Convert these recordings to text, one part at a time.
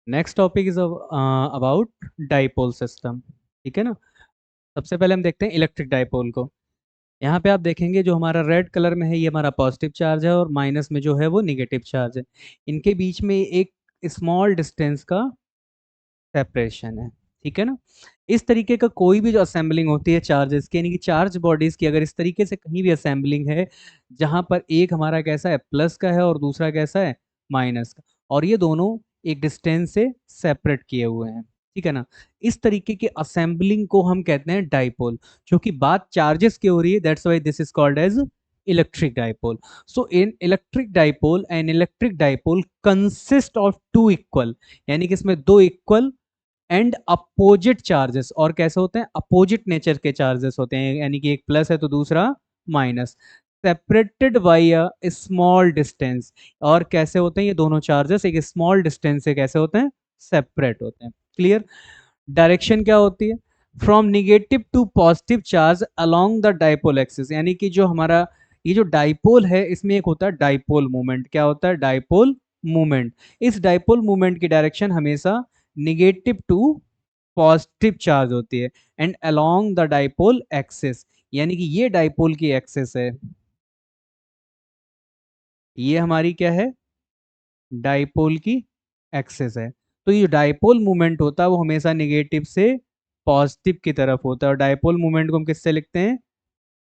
Next topic is about dipole system. ठीक है ना। सबसे पहले हम देखते हैं इलेक्ट्रिक डाइपोल को। यहाँ पे आप देखेंगे जो हमारा रेड कलर में है ये हमारा पॉजिटिव चार्ज है और माइनस में जो है वो निगेटिव चार्ज है। इनके बीच में एक स्मॉल डिस्टेंस का सेपरेशन है। ठीक है ना। इस तरीके का कोई भी जो असेंबलिंग होती है चार्जेस की, यानी कि चार्ज बॉडीज की, अगर इस तरीके से कहीं भी असेंबलिंग है जहां पर एक हमारा कैसा है प्लस का है और दूसरा कैसा है माइनस का, और ये दोनों एक डिस्टेंस से सेपरेट किए हुए हैं, ठीक है ना, इस तरीके की असेंबलिंग को हम कहते हैं डाइपोल। क्योंकि बात चार्जेस की हो रही है, that's why this is called as electric dipole. So in electric dipole, an electric dipole consist of two equal, यानी कि इसमें दो इक्वल एंड अपोजिट चार्जेस, और कैसे होते हैं अपोजिट नेचर के चार्जेस होते हैं, यानी कि एक प्लस है तो दूसरा minus, separated by a small distance. और कैसे होते हैं ये दोनों चार्जेस एक स्मॉल डिस्टेंस से कैसे होते हैं सेपरेट होते हैं। क्लियर। डायरेक्शन क्या होती है, from negative to positive charge along the dipole axis, यानी कि जो हमारा ये जो डाइपोल है इसमें एक होता है डाइपोल मूवमेंट। क्या होता है डाइपोल मूवमेंट। इस डाइपोल मूवमेंट की डायरेक्शन हमेशा निगेटिव टू पॉजिटिव चार्ज होती है and along the dipole axis, यानी कि ये डाइपोल की एक्सिस है, ये हमारी क्या है डाइपोल की एक्सिस है। तो ये डाइपोल मूवमेंट होता है वो हमेशा निगेटिव से पॉजिटिव की तरफ होता है, और डाइपोल मूवमेंट को हम किससे लिखते हैं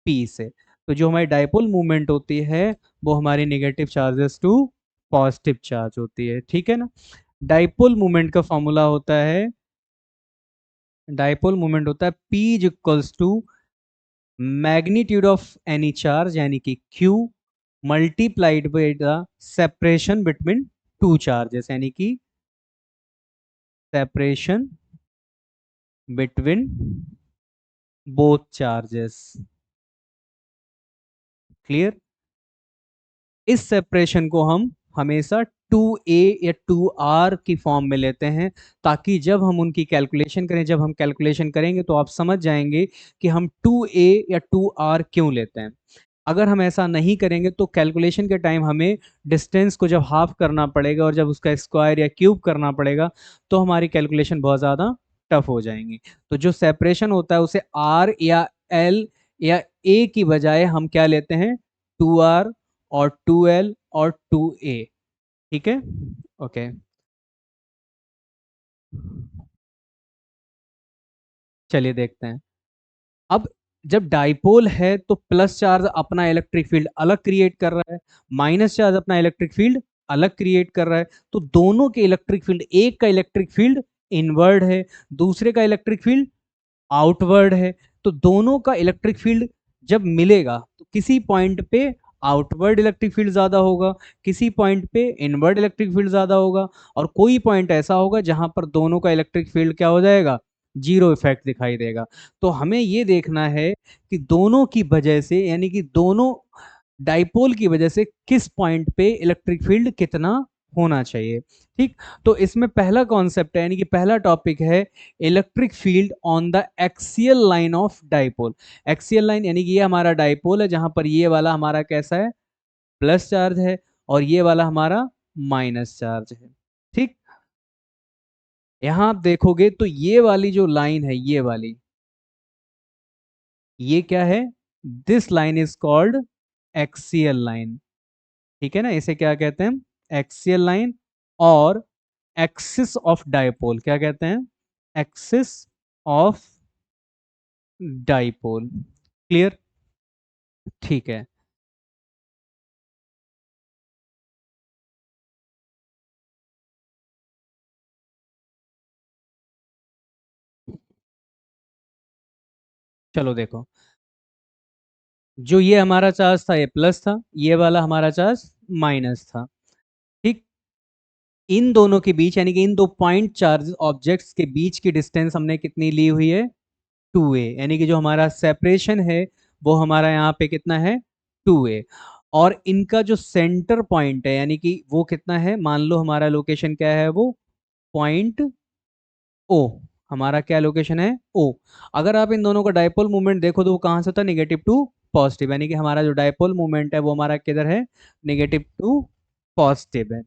पी से। तो जो हमारी डाइपोल मूवमेंट होती है वो हमारी negative charges to positive charge होती है। ठीक है ना। डाइपोल मूवमेंट का फॉर्मूला होता है, डाइपोल मूवमेंट होता है P is equals to magnitude of any charge, यानी कि Q multiplied by the separation between two charges, यानी कि separation between both charges. Clear. इस सेपरेशन को हम हमेशा 2a या 2r की फॉर्म में लेते हैं, ताकि जब हम उनकी कैलकुलेशन करें, जब हम कैलकुलेशन करेंगे तो आप समझ जाएंगे कि हम 2a या 2r क्यों लेते हैं। अगर हम ऐसा नहीं करेंगे तो कैलकुलेशन के टाइम हमें डिस्टेंस को जब हाफ करना पड़ेगा और जब उसका स्क्वायर या क्यूब करना पड़ेगा तो हमारी कैलकुलेशन बहुत ज़्यादा टफ हो जाएंगी। तो जो सेपरेशन होता है उसे आर या एल या ए की बजाय हम क्या लेते हैं 2r और 2l और 2a। ठीक है। ओके। चलिए देखते हैं। अब जब डाइपोल है तो प्लस चार्ज अपना इलेक्ट्रिक फील्ड अलग क्रिएट कर रहा है, माइनस चार्ज अपना इलेक्ट्रिक फील्ड अलग क्रिएट कर रहा है। तो दोनों के इलेक्ट्रिक फील्ड, एक का इलेक्ट्रिक फील्ड इनवर्ड है, दूसरे का इलेक्ट्रिक फील्ड आउटवर्ड है। तो दोनों का इलेक्ट्रिक फील्ड जब मिलेगा तो किसी पॉइंट पे आउटवर्ड इलेक्ट्रिक फील्ड ज्यादा होगा, किसी पॉइंट पे इनवर्ड इलेक्ट्रिक फील्ड ज्यादा होगा, और कोई पॉइंट ऐसा होगा जहां पर दोनों का इलेक्ट्रिक फील्ड क्या हो जाएगा जीरो इफेक्ट दिखाई देगा। तो हमें ये देखना है कि दोनों की वजह से, यानी कि दोनों डाइपोल की वजह से किस पॉइंट पे इलेक्ट्रिक फील्ड कितना होना चाहिए। ठीक। तो इसमें पहला कॉन्सेप्ट है, यानी कि पहला टॉपिक है electric field on the axial line of dipole. Axial line यानी कि ये हमारा डाइपोल है जहां पर ये वाला हमारा कैसा है प्लस चार्ज है और ये वाला हमारा माइनस चार्ज है। ठीक। यहां आप देखोगे तो ये वाली जो लाइन है ये वाली, ये क्या है this line is called axial line. ठीक है ना। इसे क्या कहते हैं एक्सियल लाइन, और एक्सिस ऑफ डाइपोल क्या कहते हैं एक्सिस ऑफ डाइपोल। क्लियर। ठीक है। चलो देखो, जो ये हमारा चार्ज था ये प्लस था, ये वाला हमारा चार्ज माइनस था। ठीक। इन दोनों के बीच, यानी कि इन दो पॉइंट चार्ज ऑब्जेक्ट्स के बीच की डिस्टेंस हमने कितनी ली हुई है 2a, यानी कि जो हमारा सेपरेशन है वो हमारा यहाँ पे कितना है 2a। और इनका जो सेंटर पॉइंट है, यानी कि वो कितना है, मान लो हमारा लोकेशन क्या है वो पॉइंट ओ, हमारा क्या लोकेशन है ओ। अगर आप इन दोनों का डाइपोल मूवमेंट देखो तो वो कहाँ से होता है निगेटिव टू पॉजिटिव, यानी कि हमारा जो डाइपोल मूवमेंट है वो हमारा किधर है निगेटिव टू पॉजिटिव है।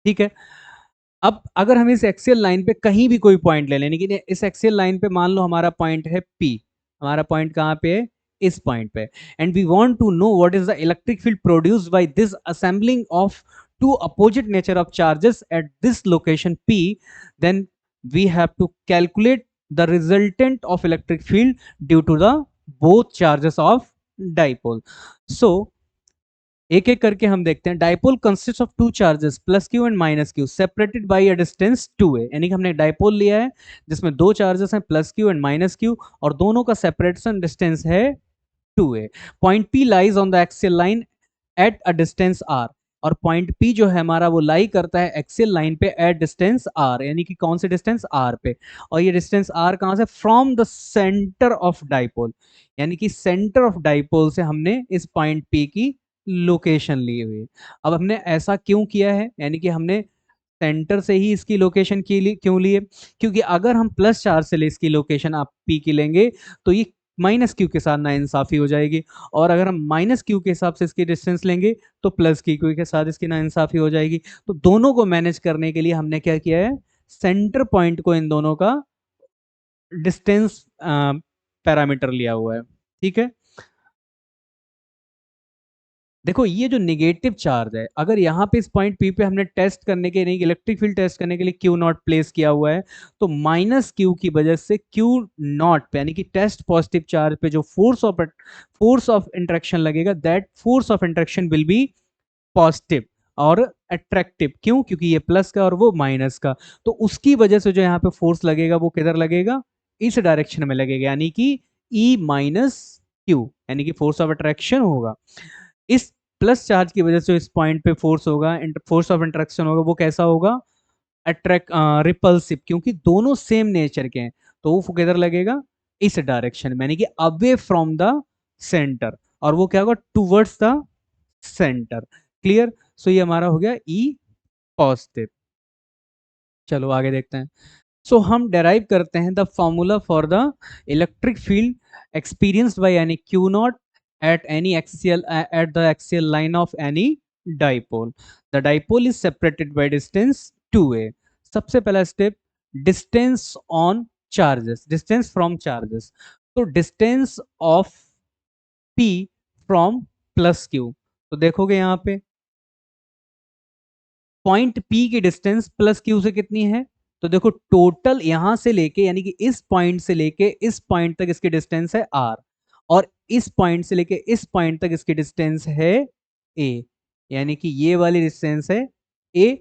ठीक है। अब अगर हम इस एक्सियल लाइन पे कहीं भी कोई पॉइंट ले लें, लेकिन इस एक्सियल लाइन पे मान लो हमारा पॉइंट है P, हमारा पॉइंट कहाँ पे है, इस पॉइंट पे, and we want to know what is the electric field produced by this assembling of two opposite nature of charges at this location P, then we have to calculate the resultant of electric field due to the both charges of dipole. So एक एक करके हम देखते हैं। Dipole consist of two charges plus Q and minus Q separated bye a distance 2a, यानी कि हमने dipole लिया है जिसमें दो चार्जेस हैं plus Q and minus Q, और दोनों का सेपरेशन डिस्टेंस है 2a। Point P lies on the axial line at a distance r, और पॉइंट P जो है हमारा वो लाई करता है एक्सियल लाइन पे एट डिस्टेंस r, यानी कि कौन से डिस्टेंस r पे, और ये डिस्टेंस r कहां से, from the centre of dipole, यानी कि सेंटर ऑफ डाइपोल से हमने इस पॉइंट P की लोकेशन ली हुई है। अब हमने ऐसा क्यों किया है, यानी कि हमने सेंटर से ही इसकी लोकेशन की ली, क्यों लिए, क्योंकि अगर हम प्लस चार्ज से ले इसकी लोकेशन आप पी की लेंगे तो ये माइनस क्यू के साथ नाइंसाफी हो जाएगी, और अगर हम माइनस क्यू के हिसाब से इसकी डिस्टेंस लेंगे तो प्लस क्यू के साथ इसकी नाइंसाफी हो जाएगी। तो दोनों को मैनेज करने के लिए हमने क्या किया है, सेंटर पॉइंट को इन दोनों का डिस्टेंस पैरामीटर लिया हुआ है। ठीक है, देखो ये जो निगेटिव चार्ज है, अगर यहाँ पे इस पॉइंट पी पे हमने टेस्ट करने के नहीं, इलेक्ट्रिक फील्ड टेस्ट करने के लिए क्यू नॉट प्लेस किया हुआ है, तो माइनस क्यू की वजह से क्यू नॉट पे, यानी कि टेस्ट पॉजिटिव चार्ज पे जो फोर्स ऑफ इंटरेक्शन लगेगा, that force of interaction will be positive और अट्रैक्टिव। क्यों, क्योंकि ये प्लस का और वो माइनस का, तो उसकी वजह से जो यहाँ पे फोर्स लगेगा वो किधर लगेगा, इस डायरेक्शन में लगेगा, यानी कि ई माइनस क्यू, यानी कि फोर्स ऑफ अट्रैक्शन होगा। इस प्लस चार्ज की वजह से इस पॉइंट पे फोर्स होगा, फोर्स ऑफ इंटरेक्शन होगा, वो कैसा होगा, अट्रैक्ट रिपल्सिव, क्योंकि दोनों सेम नेचर के हैं, तो वो किधर लगेगा, इस डायरेक्शन में, यानी कि अवे फ्रॉम द सेंटर, और वो क्या होगा, टूवर्ड्स द सेंटर। क्लियर, सो ये हमारा हो गया ई पॉजिटिव। चलो आगे देखते हैं। सो हम डेराइव करते हैं the formula for the electric field experienced by any q naught at any axial at the axial line of any dipole. The dipole is separated by distance 2a. सबसे पहला step, distance on charges, distance from charges, तो distance of p from plus q, तो देखोगे यहाँ पे point P की distance plus Q से कितनी है, तो देखो टोटल यहां से लेके, यानी कि इस पॉइंट से लेके इस पॉइंट तक इसकी डिस्टेंस है r, और इस पॉइंट से लेके इस पॉइंट तक इसकी डिस्टेंस है a, यानी कि ये वाली डिस्टेंस है a।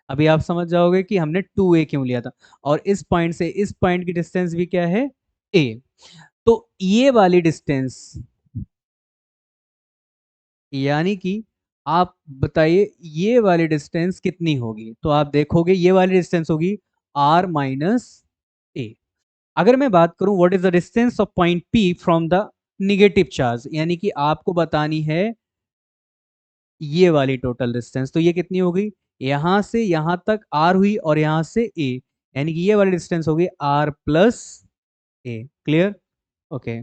अभी आप समझ जाओगे कि हमने 2a क्यों लिया था, और इस पॉइंट से इस पॉइंट की डिस्टेंस भी क्या है, a। तो ये वाली डिस्टेंस, यानी कि आप बताइए ये वाली डिस्टेंस कितनी होगी, तो आप देखोगे ये वाली डिस्टेंस होगी r माइनस ए। अगर मैं बात करूं what is the distance of point P from the negative charge, यानी कि आपको बतानी है ये वाली टोटल डिस्टेंस, तो ये कितनी होगी, यहां से यहां तक r हुई और यहां से a, यानी कि ये वाली डिस्टेंस होगी r plus A. Clear, okay.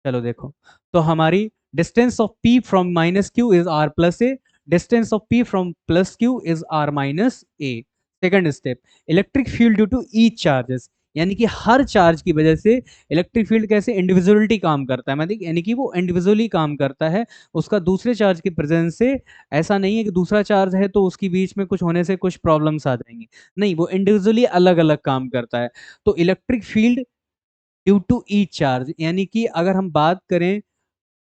चलो देखो, तो हमारी distance of P from minus Q is r plus A, distance of P from plus Q is r minus A. Second step, electric field due to each charges, यानी कि हर charge की वजह से electric field कैसे individuality काम करता है, मतलब यानी कि वो इंडिविजुअली काम करता है, उसका दूसरे चार्ज की प्रेजेंस से ऐसा नहीं है कि दूसरा चार्ज है तो उसके बीच में कुछ होने से कुछ प्रॉब्लम्स आ जाएंगी, नहीं, वो इंडिविजुअली अलग अलग काम करता है। तो electric field due to each charge, यानी कि अगर हम बात करें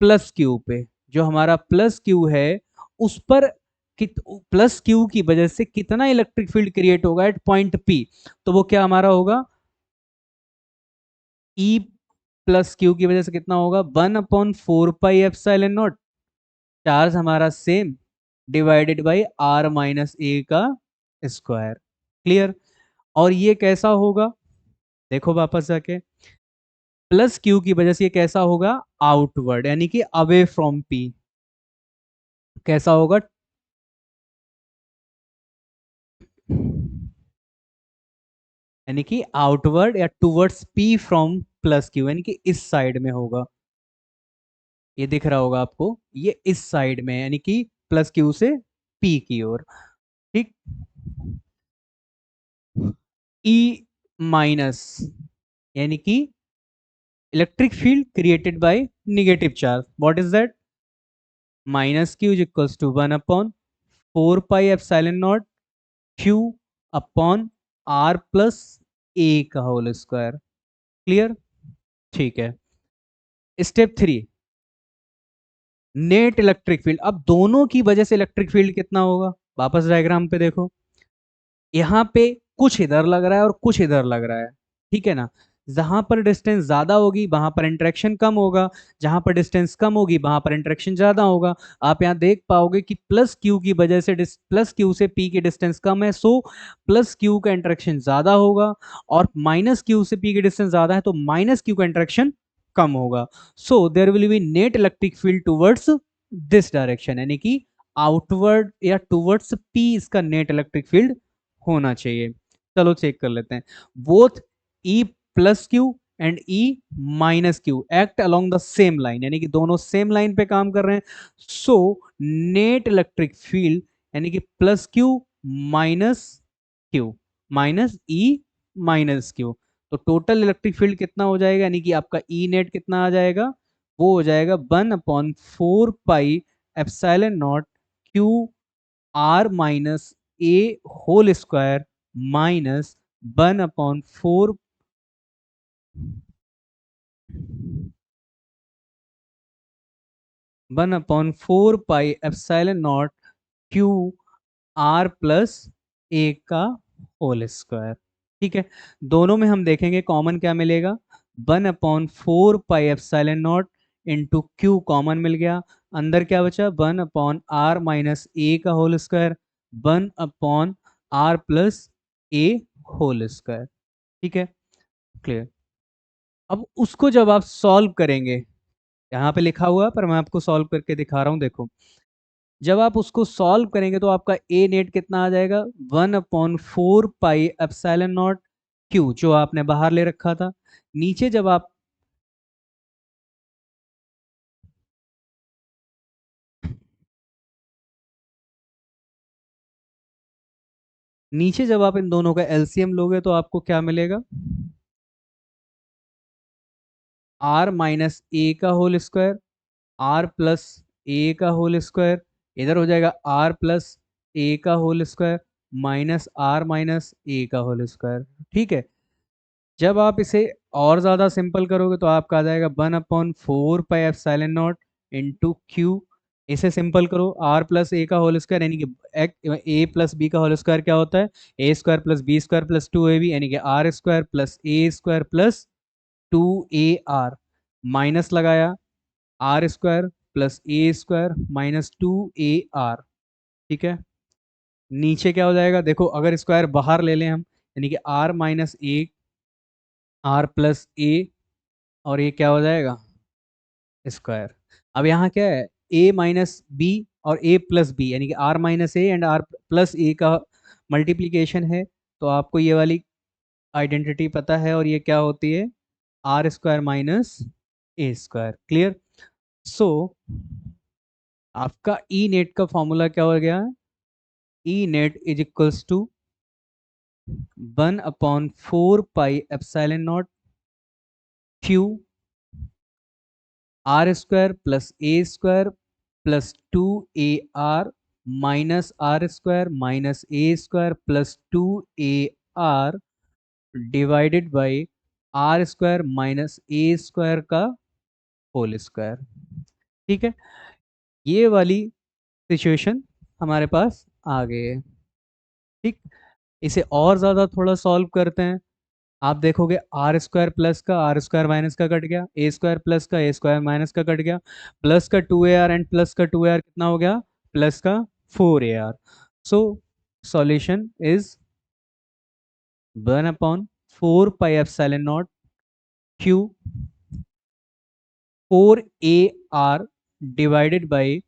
प्लस क्यू पे, जो हमारा प्लस क्यू है उस पर प्लस क्यू की वजह से कितना इलेक्ट्रिक फील्ड क्रिएट होगा एट पॉइंट पी, तो वो क्या हमारा होगा, ई प्लस क्यू की वजह से कितना होगा, 1/4 पाई एप्सिलॉन नॉट, चार्ज हमारा same, divided by R minus A का स्क्वायर। क्लियर, और ये कैसा होगा, देखो वापस जाके, प्लस क्यू की वजह से ये कैसा होगा, आउटवर्ड, यानी कि अवे फ्रॉम पी, कैसा होगा, यानी कि आउटवर्ड या towards P from plus Q, यानी कि इस साइड में होगा, ये दिख रहा होगा आपको, ये इस साइड में, यानी कि प्लस क्यू से पी की ओर। ठीक। ई माइनस यानी कि electric field created by negative charge, what is that? Minus Q is equals to 1/4 pi epsilon naught Q upon R plus A का होल स्क्वायर। क्लियर? ठीक है। Step 3, net electric field. अब दोनों की वजह से इलेक्ट्रिक फील्ड कितना होगा? वापस डायग्राम पे देखो, यहाँ पे कुछ इधर लग रहा है और कुछ इधर लग रहा है, ठीक है ना? जहां पर डिस्टेंस ज्यादा होगी वहां पर इंटरेक्शन कम होगा, जहां पर डिस्टेंस कम होगी वहां पर इंटरेक्शन ज्यादा होगा। आप यहाँ देख पाओगे कि प्लस क्यू की वजह से प्लस क्यू से पी की डिस्टेंस कम है, सो प्लस क्यू का इंटरेक्शन ज्यादा होगा, और माइनस क्यू से पी की डिस्टेंस ज्यादा है तो माइनस क्यू का इंटरेक्शन कम होगा। So there will be net electric field towards this direction, यानी कि आउटवर्ड या टुवर्ड्स पी इसका नेट इलेक्ट्रिक फील्ड होना चाहिए। चलो चेक कर लेते हैं। Both E plus Q and E minus Q act along the same line, यानी कि दोनों सेम लाइन पे काम कर रहे हैं। सो नेट इलेक्ट्रिक फील्ड यानी कि plus Q minus Q minus E minus Q, तो टोटल इलेक्ट्रिक फील्ड कितना हो जाएगा, यानी कि आपका ई नेट कितना आ जाएगा? वो हो जाएगा 1/4 pi epsilon naught Q R minus A whole square minus 1/4 1/4 pi epsilon naught Q R plus A का होल स्क्वायर। ठीक है, दोनों में हम देखेंगे कॉमन क्या मिलेगा। 1/4 pi epsilon naught into Q common मिल गया, अंदर क्या बचा? 1/r माइनस ए का whole square, 1/r plus A whole square. ठीक है, क्लियर। अब उसको जब आप सॉल्व करेंगे, यहाँ पे लिखा हुआ है पर मैं आपको सॉल्व करके दिखा रहा हूँ, देखो। जब आप उसको सॉल्व करेंगे तो आपका ए नेट कितना आ जाएगा? 1/4 पाई एप्सिलॉन नॉट क्यू, जो आपने बाहर ले रखा था। नीचे जब आप नीचे जब आप इन दोनों का एलसीएम लोगे तो आपको क्या मिलेगा? आर माइनस ए का whole square, are plus A का होल स्क्वायर, इधर हो जाएगा आर प्लस ए का whole square minus R minus A का होल स्क्वायर। ठीक है, जब आप इसे और ज़्यादा सिंपल करोगे तो आपका आ जाएगा 1/4 pi epsilon naught into Q. इसे सिंपल करो, आर प्लस ए का होल स्क्वायर यानी कि ए प्लस बी का होल स्क्वायर क्या होता है? A square plus B square plus 2ab, यानी कि R square plus A square plus 2ar, minus लगाया R square plus A square minus 2ar। ठीक है, नीचे क्या हो जाएगा? देखो, अगर स्क्वायर बाहर ले लें हम, यानी कि R minus A, R plus A, और ये क्या हो जाएगा? स्क्वायर। अब यहाँ क्या है? ए माइनस बी और ए प्लस बी, यानी कि R minus A and R plus A का मल्टीप्लीकेशन है, तो आपको ये वाली आइडेंटिटी पता है, और ये क्या होती है? R square minus A square. Clear? So आपका ई नेट का फॉर्मूला क्या हो गया? E net is equals to 1/4 pi epsilon naught Q R square plus A square plus 2ar minus R square minus A square plus 2ar divided by R square minus A square का whole square. ठीक है, ये वाली situation हमारे पास आ गई है। ठीक, इसे और ज़्यादा थोड़ा सॉल्व करते हैं। आप देखोगे आर स्क्वायर प्लस का आर स्क्वायर माइनस का कट गया, ए स्क्वायर प्लस का ए स्क्वायर माइनस का कट गया, प्लस का 2ar एंड प्लस का 2ar कितना हो गया? प्लस का 4ar। So solution is 1/4 pi epsilon naught Q 4ar divided by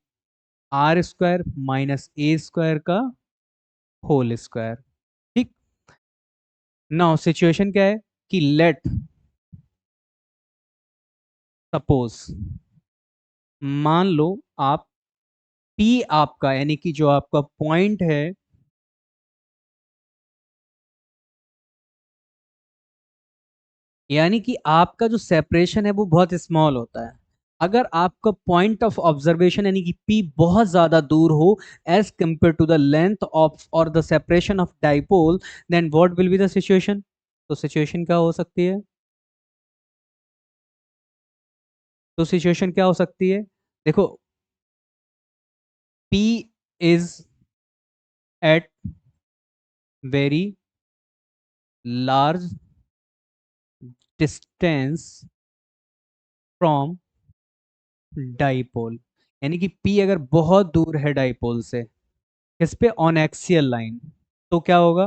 R square minus A square का होल स्क्वायर। ठीक, नाउ सिचुएशन क्या है कि लेट सपोज, मान लो आप P आपका, यानी कि जो आपका पॉइंट है यानी कि आपका जो सेपरेशन है वो बहुत स्मॉल होता है। अगर आपका पॉइंट ऑफ ऑब्जर्वेशन यानी कि पी बहुत ज्यादा दूर हो as compare to the length of और the separation of dipole, then what will be the situation? तो सिचुएशन क्या हो सकती है? तो सिचुएशन क्या हो सकती है? देखो, P is at very large distance from dipole, यानी कि पी अगर बहुत दूर है डाइपोल से, किस पे? ऑन एक्सियल लाइन, तो क्या होगा?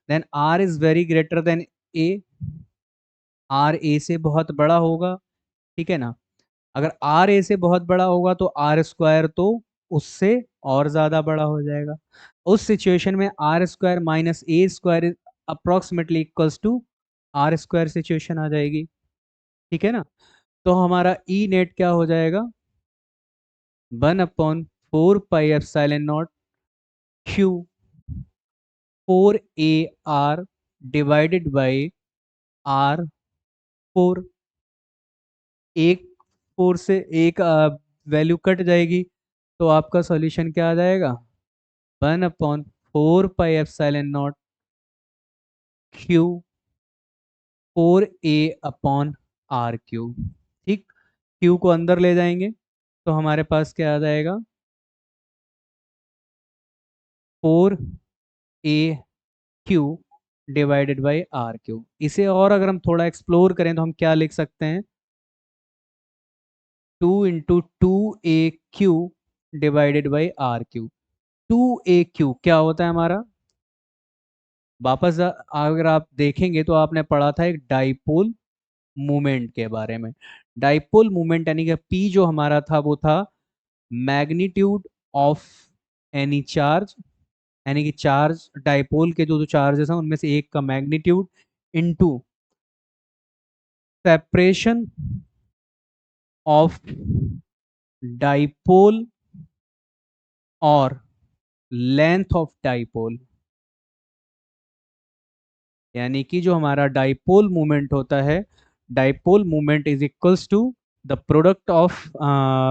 Then R is very greater than A, R A से बहुत बड़ा होगा, ठीक है ना? अगर आर ए से बहुत बड़ा होगा तो आर स्क्वायर तो उससे और ज्यादा बड़ा हो जाएगा। उस सिचुएशन में R square minus A square approximately equals to R square situation आ जाएगी, ठीक है ना? तो हमारा ई नेट क्या हो जाएगा? 1/4 pi epsilon naught Q 4 AR divided by R 4। एक 4 से एक वैल्यू कट जाएगी, तो आपका सॉल्यूशन क्या आ जाएगा? 1/4 pi epsilon naught Q 4A/R Q. ठीक, क्यू को अंदर ले जाएंगे तो हमारे पास क्या आ जाएगा? 4AQ divided by R Q. इसे और अगर हम थोड़ा एक्सप्लोर करें तो हम क्या लिख सकते हैं? 2 × 2AQ divided by R Q. 2AQ क्या होता है हमारा? वापस अगर आप देखेंगे तो आपने पढ़ा था एक डाइपोल मोमेंट के बारे में। डाइपोल मोमेंट यानी कि पी जो हमारा था वो था मैग्नीट्यूड ऑफ एनी चार्ज, यानी कि चार्ज डाइपोल के जो जो चार्जेस हैं उनमें से एक का magnitude into separation of dipole और लेंथ ऑफ डाइपोल, यानी कि जो हमारा डाइपोल मूवमेंट होता है, dipole movement is equals to the product of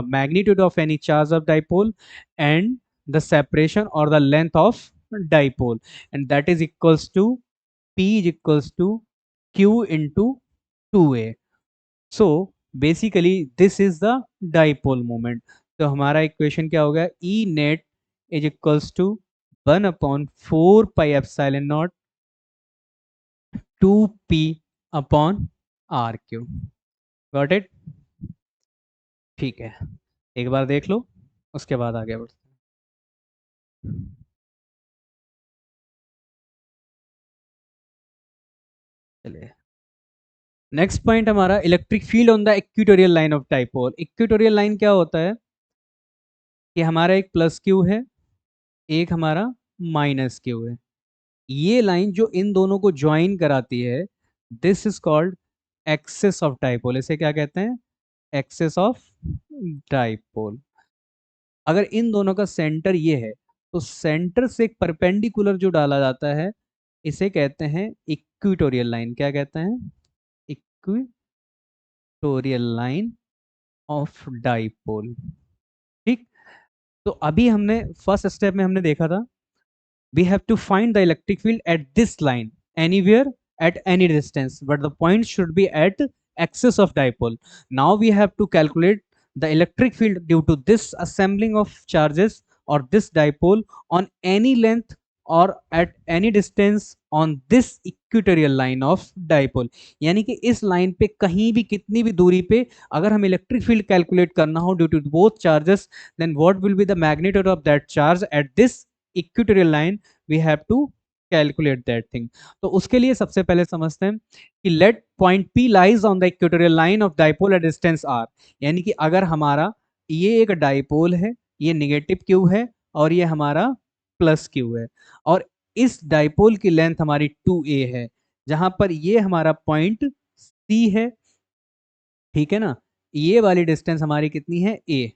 magnitude of any charge of dipole and the separation और the length of dipole, and that is equals to P is equals to Q into 2A। So basically this is the dipole moment. तो हमारा equation क्या हो गया? E net is equals to 1/4 pi epsilon naught 2P/R Q. Got it? ठीक है, एक बार देख लो, उसके बाद आगे बढ़ते हैं। चलिए, नेक्स्ट पॉइंट हमारा electric field on the equatorial line of dipole. Equatorial line क्या होता है कि हमारा एक प्लस क्यू है, एक हमारा माइनस क्यू है। ये लाइन जो इन दोनों को ज्वाइन कराती है, this is called axis of dipole. इसे क्या कहते हैं? Axis of dipole. अगर इन दोनों का सेंटर ये है तो सेंटर से एक परपेंडिकुलर जो डाला जाता है इसे कहते हैं इक्वेटोरियल लाइन। क्या कहते हैं? Equatorial line of dipole. ठीक, तो अभी हमने फर्स्ट स्टेप में हमने देखा था we have to find the electric field at this line anywhere at any distance, but the point should be at axis of dipole. Now we have to calculate the electric field due to this assembling of charges or this dipole on any length or at any distance on this equatorial line of dipole। यानी कि इस line पे कहीं भी कितनी भी दूरी पे अगर हम इलेक्ट्रिक फील्ड कैलकुलेट करना हो due to both charges, then what will be the magnitude of that charge at this equatorial line, we have to calculate that thing. तो उसके लिए सबसे पहले समझते हैं कि let point P lies on the equatorial line of dipole at distance R. यानी कि अगर हमारा ये एक डाइपोल है, ये निगेटिव क्यू है और ये हमारा प्लस क्यू है, और इस डाइपोल की लेंथ हमारी 2a है, जहां पर ये हमारा पॉइंट सी है, ठीक है ना? ये वाली डिस्टेंस हमारी कितनी है? a।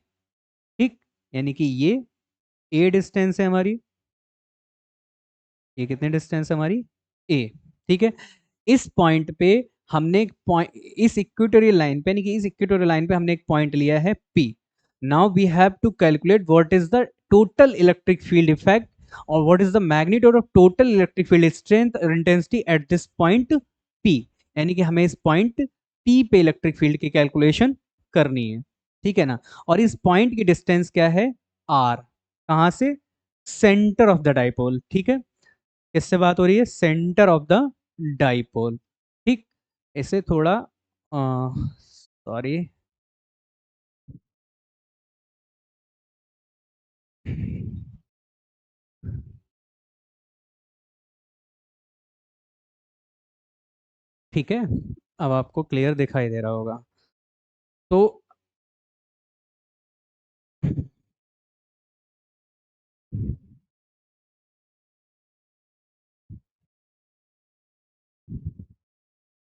ठीक, यानी कि ये a डिस्टेंस है हमारी, ये कितनी डिस्टेंस है हमारी? ए। ठीक है, इस पॉइंट पे हमने एक पॉइंट इस इक्वेटोरियल लाइन पे, यानी कि इस इक्वेटोरियल लाइन पे हमने एक पॉइंट लिया है P। Now we have to calculate what is the total electric field effect और what is the magnitude of total electric field strength और intensity at this point P। यानी कि हमें इस पॉइंट P पे इलेक्ट्रिक फील्ड की calculation करनी है, ठीक है ना। और इस पॉइंट की डिस्टेंस क्या है, R। कहाँ से, सेंटर ऑफ द डाइपोल, ठीक है। किससे बात हो रही है, सेंटर ऑफ द डाइपोल, ठीक। इसे थोड़ा सॉरी, ठीक है, अब आपको क्लियर दिखाई दे रहा होगा। तो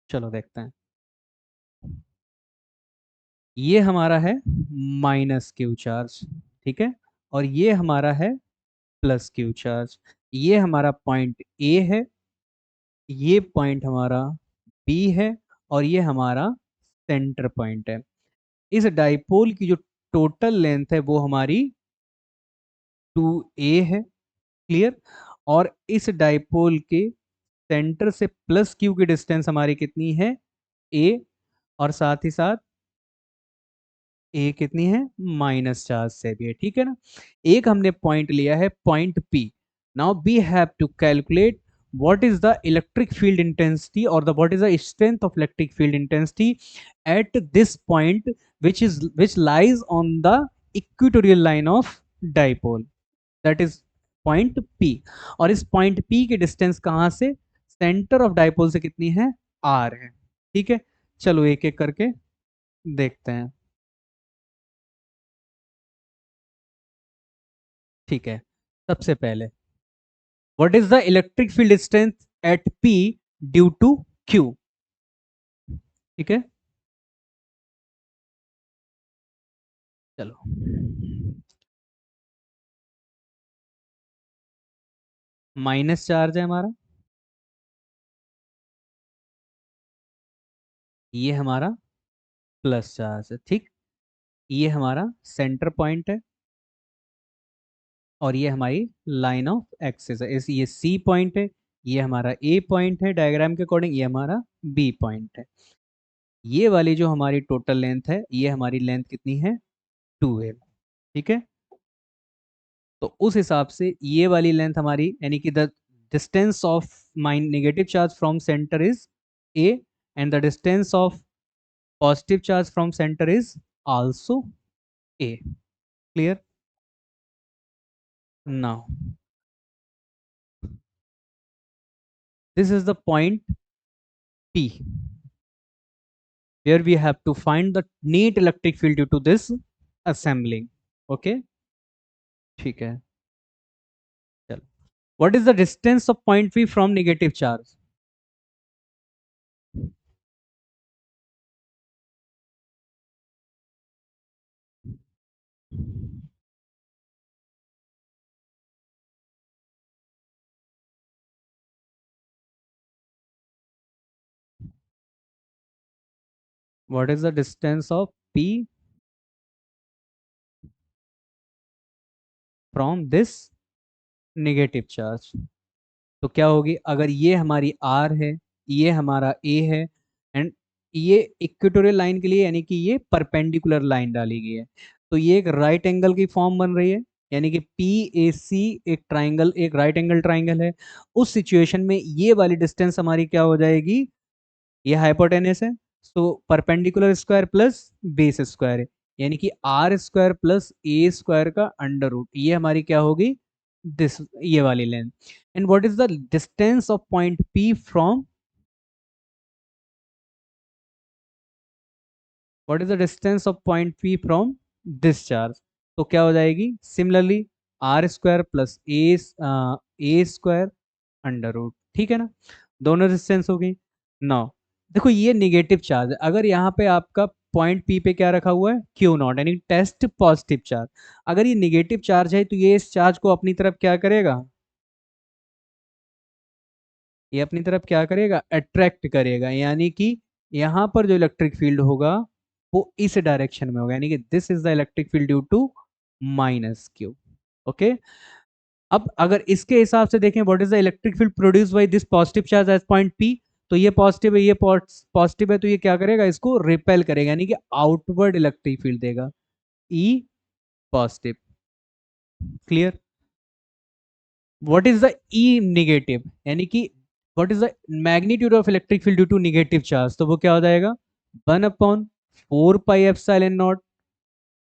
चलो देखते हैं। ये हमारा है माइनस क्यू चार्ज, ठीक है, और ये हमारा है प्लस क्यू चार्ज। ये हमारा पॉइंट ए है, ये पॉइंट हमारा बी है, और ये हमारा सेंटर पॉइंट है। इस डाइपोल की जो टोटल लेंथ है वो हमारी 2a है, क्लियर। और इस डाइपोल के सेंटर से प्लस क्यू की डिस्टेंस हमारी कितनी है, a, और साथ ही साथ ए कितनी है, माइनस चार्ज से भी है, ठीक है ना। एक हमने पॉइंट लिया है point P. Now we have to calculate what is the electric field intensity or the what is the strength of electric field intensity at this point which lies on the equatorial line of dipole, that is point P। और इस point P की distance कहां से, centre of dipole से कितनी है, R है, ठीक है। चलो एक एक करके देखते हैं, ठीक है। सबसे पहले what is the electric field strength at P due to Q, ठीक है। चलो माइनस चार्ज है हमारा, ये हमारा प्लस चार्ज है, ठीक। ये हमारा सेंटर पॉइंट है और ये हमारी लाइन ऑफ एक्सिस है, इस ये सी पॉइंट है, ये हमारा ए पॉइंट है डायग्राम के अकॉर्डिंग, ये हमारा बी पॉइंट है। ये वाली जो हमारी टोटल लेंथ है, ये हमारी लेंथ कितनी है, 2l, ठीक है। तो उस हिसाब से ये वाली लेंथ हमारी, यानी कि the distance of mine negative charge from centre is a and the distance of positive charge from center is also a, clear। now this is the point P where we have to find the net electric field due to this assembling, okay, ठीक है। चलो what is the distance of point P from negative charge, what is the distance of P from this negative charge। तो क्या होगी, अगर ये हमारी R है, ये हमारा A है, एंड ये इक्वेटोरियल लाइन के लिए यानी कि ये परपेंडिकुलर लाइन डाली गई है, तो ये एक राइट एंगल की फॉर्म बन रही है, यानी कि PAC एक ट्राइंगल, एक राइट एंगल ट्राइंगल है। उस सिचुएशन में ये वाली डिस्टेंस हमारी क्या हो जाएगी, ये हाइपोटेनस है, so perpendicular square plus base square है, यानी कि R square plus A square का अंडर रूट, ये हमारी क्या होगी, दिस ये वाली length. And what is the distance of point P from, what is the distance of point P from this charge. तो क्या हो जाएगी, similarly R square plus A square under root, ठीक है ना। दोनों डिस्टेंस हो गई। नाउ देखो ये निगेटिव चार्ज है, अगर यहाँ पे आपका पॉइंट पी पे क्या रखा हुआ है, क्यू नॉट, यानी टेस्ट पॉजिटिव चार्ज। अगर ये निगेटिव चार्ज है तो ये इस चार्ज को अपनी तरफ क्या करेगा, ये अपनी तरफ क्या करेगा, अट्रैक्ट करेगा, यानी कि यहाँ पर जो इलेक्ट्रिक फील्ड होगा वो इस डायरेक्शन में होगा, यानी कि this is the electric field due to minus Q. Okay, अब अगर इसके हिसाब से देखें, what is the electric field produce by this positive charge at point P, तो ये पॉजिटिव है, ये पॉजिटिव है, तो ये क्या करेगा, इसको रिपेल करेगा, यानी कि आउटवर्ड इलेक्ट्रिक फील्ड देगा, E positive. Clear? What is the E negative, यानी कि what is the magnitude of electric field due to negative charge, तो वो क्या हो जाएगा, 1/4 pi epsilon naught.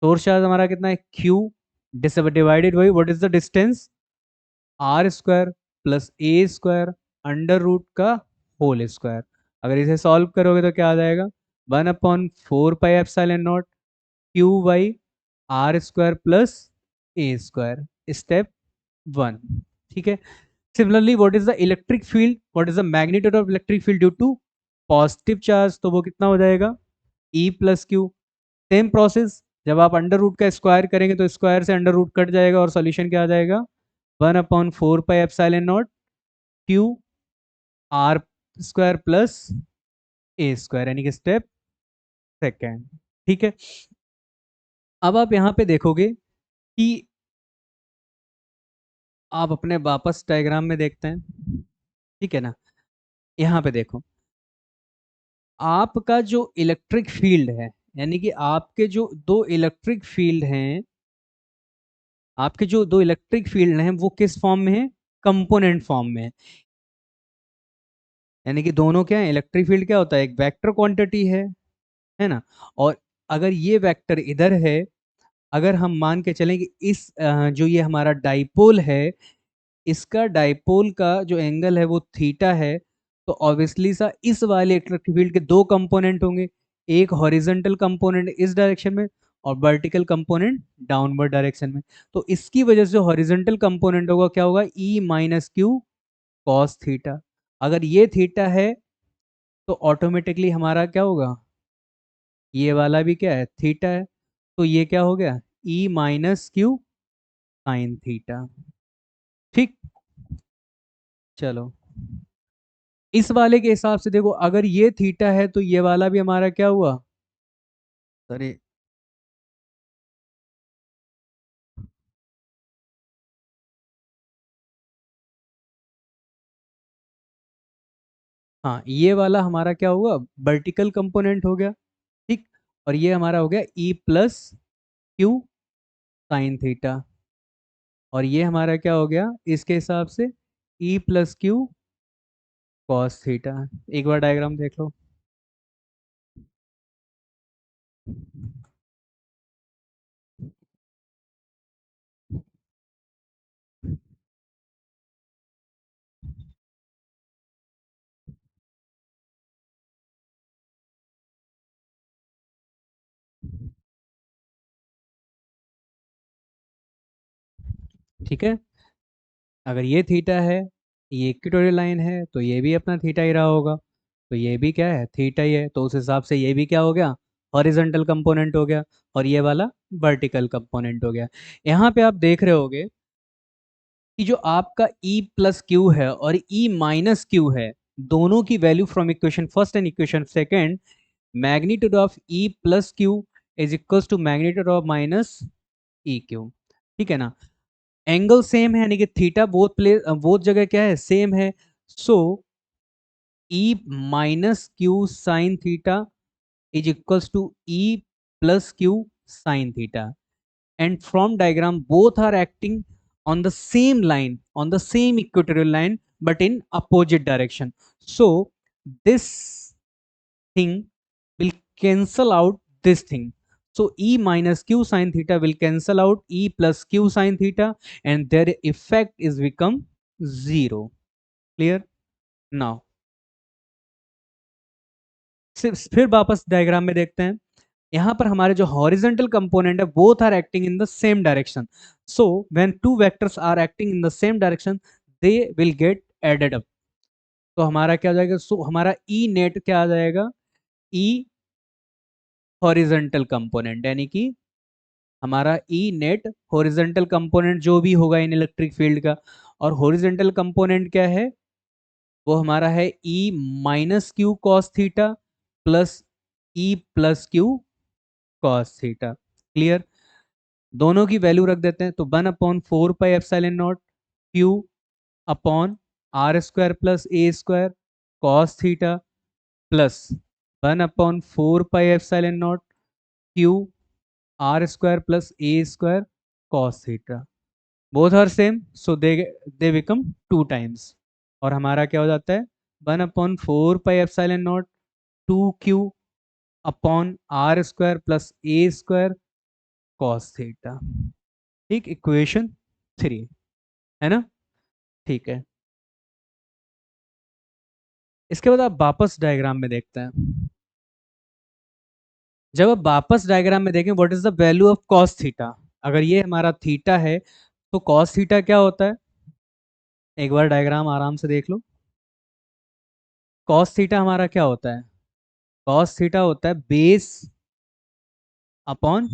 Source charge हमारा कितना है, Q, divided by what is the distance, R square plus A square under root का होल स्क्वायर। अगर इसे सॉल्व करोगे तो क्या आ जाएगा, 1/4 pi epsilon naught Q by R square plus A square, step 1। ठीक है। Similarly what is the electric field, what is the magnitude of electric field due to positive charge, तो वो कितना हो जाएगा, E plus Q. Same process, जब आप under root का स्क्वायर करेंगे तो स्क्वायर से अंडर रूट कट जाएगा और सॉल्यूशन क्या आ जाएगा, 1/4 pi epsilon naught Q R square plus A square, यानी कि स्टेप सेकेंड। ठीक है। अब आप यहां पे देखोगे कि आप अपने वापस डायग्राम में देखते हैं, ठीक है ना, यहाँ पे देखो, आपका जो इलेक्ट्रिक फील्ड है, यानी कि आपके जो दो इलेक्ट्रिक फील्ड हैं, आपके जो दो इलेक्ट्रिक फील्ड हैं वो किस फॉर्म में है, कंपोनेंट फॉर्म में है। यानी कि दोनों क्या है, इलेक्ट्रिक फील्ड क्या होता है, एक वेक्टर क्वांटिटी है ना, और अगर ये वेक्टर इधर है, अगर हम मान के चलें कि इस जो ये हमारा डाइपोल है, इसका डाइपोल का जो एंगल है वो थीटा है, तो ऑब्वियसली सा इस वाले इलेक्ट्रिक फील्ड के दो कंपोनेंट होंगे, एक हॉरिजॉन्टल कंपोनेंट इस डायरेक्शन में और वर्टिकल कंपोनेंट डाउनवर्ड डायरेक्शन में। तो इसकी वजह से हॉरिजॉन्टल कंपोनेंट होगा क्या होगा, ई माइनस क्यू कॉस थीटा। अगर ये थीटा है तो ऑटोमेटिकली हमारा क्या होगा, ये वाला भी क्या है, थीटा है, तो ये क्या हो गया, ई माइनस क्यू साइन थीटा। ठीक, चलो इस वाले के हिसाब से देखो, अगर ये थीटा है तो ये वाला भी हमारा क्या हुआ, अरे हाँ, ये वाला हमारा क्या हुआ, वर्टिकल कंपोनेंट हो गया। ठीक, और ये हमारा हो गया ई प्लस क्यू साइन थीटा, और ये हमारा क्या हो गया इसके हिसाब से, ई प्लस क्यू कॉस थीटा। एक बार डायग्राम देख लो। ठीक है, अगर ये थीटा है, ये इक्वेटोरियल लाइन है, तो ये भी अपना थीटा ही रहा होगा, तो ये भी क्या है, थीटा ही है, तो उस हिसाब से ये भी क्या हो गया, हॉरिजॉन्टल कंपोनेंट हो गया, और ये वाला वर्टिकल कंपोनेंट हो गया। यहाँ पे आप देख रहे होगे कि जो आपका E प्लस क्यू है और E माइनस क्यू है, दोनों की value from equation first and equation second, magnitude of E plus Q is equals to magnitude of minus E Q. ठीक है ना, एंगल सेम है, यानी कि थीटा बोथ जगह क्या है, सेम है, so E minus Q sine theta is equals to E plus Q sine theta, and from diagram both are acting on the same line, on the same equatorial line, but in opposite direction. So this thing will cancel out this thing, so E minus q sin theta will cancel out E plus q sin theta, and their effect is become zero. Clear? Now फिर वापस diagram में देखते हैं, यहाँ पर हमारे जो horizontal component है both are acting in the same direction, so when two vectors are acting in the same direction they will get added up, तो हमारा क्या हो जाएगा, सो हमारा ई नेट क्या आ जाएगा, ई हॉरिजॉन्टल कंपोनेंट, यानी कि हमारा ई नेट हॉरिजॉन्टल कंपोनेंट जो भी होगा इन इलेक्ट्रिक फील्ड का, और हॉरिजॉन्टल कंपोनेंट क्या है, वो हमारा है E minus Q cos theta plus E plus Q cos theta. Clear? दोनों की वैल्यू रख देते हैं, तो 1/4 pi epsilon naught Q upon R square plus A square cos theta plus 1/4 pi epsilon naught Q R square plus A square cos theta. Both are same, so they become 2 times. और हमारा क्या हो जाता है? 1/4 pi epsilon naught 2 Q upon R square plus A square cos theta. ठीक, equation 3 है ना? ठीक है, इसके बाद आप वापस डायग्राम में देखते हैं। जब आप वापस डायग्राम में देखें, what is the value of cos theta? अगर ये हमारा थीटा है तो कॉस थीटा क्या होता है? एक बार डायग्राम आराम से देख लो। कॉस थीटा हमारा क्या होता है? कॉस थीटा होता है बेस अपॉन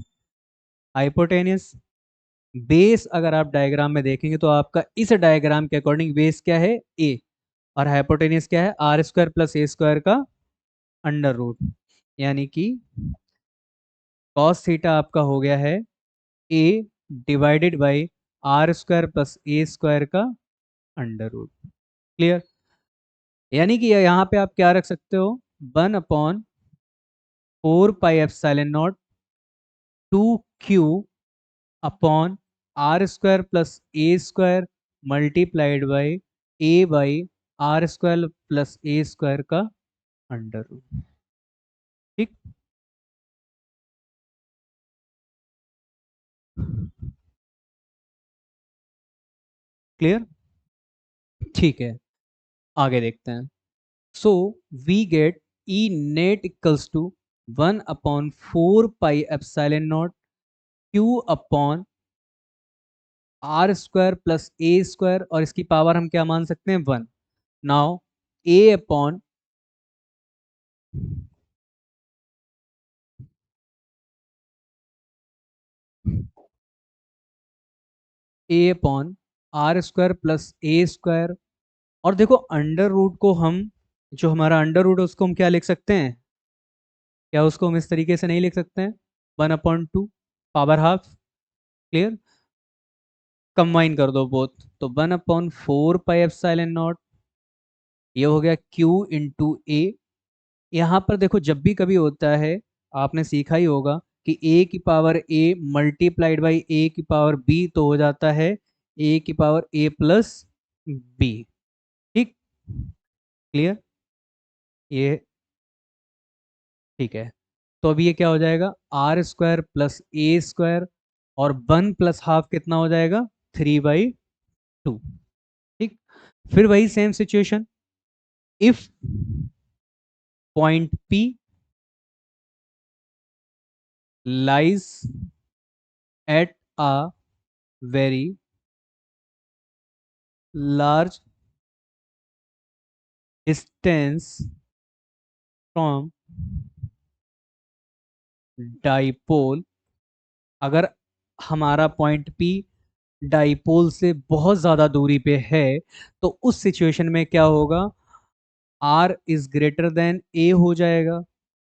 हाइपोटेनियस। बेस अगर आप डायग्राम में देखेंगे तो आपका इस डायग्राम के अकॉर्डिंग बेस क्या है? ए। और हाइपोटेनियस क्या है? R square plus A square का अंडर रूट। यानी कि कॉस थीटा आपका हो गया है A divided by R square plus A square का अंडर रूट। क्लियर? यानी कि यहाँ पे आप क्या रख सकते हो? 1/4 pi epsilon naught 2 Q upon R square plus A square multiplied by A by R square plus A square का अंडर रूट। ठीक, क्लियर? ठीक है, आगे देखते हैं। So we get E net equals to 1/4 pi epsilon naught Q upon R square plus A square, और इसकी power हम क्या मान सकते हैं? 1। Now A upon R square plus A square. और देखो अंडर रूट को हम, जो हमारा अंडर रूट है उसको हम क्या लिख सकते हैं? क्या उसको हम इस तरीके से नहीं लिख सकते हैं? 1/2 पावर हाफ। क्लियर? कंबाइन कर दो बोथ, तो 1/4 पाई एप्सिलॉन नॉट, ये हो गया क्यू इंटू ए। यहाँ पर देखो जब भी कभी होता है, आपने सीखा ही होगा कि ए की power A multiplied by A की पावर बी तो हो जाता है ए की पावर ए प्लस बी। ठीक, क्लियर? ये ठीक है। तो अभी ये क्या हो जाएगा? R square plus A square, और 1+हाफ कितना हो जाएगा? 3/2। ठीक, फिर वही same situation. If point P lies at a very large distance from dipole, अगर हमारा पॉइंट पी डाइपोल से बहुत ज़्यादा दूरी पे है, तो उस सिचुएशन में क्या होगा? आर इज ग्रेटर देन ए हो जाएगा।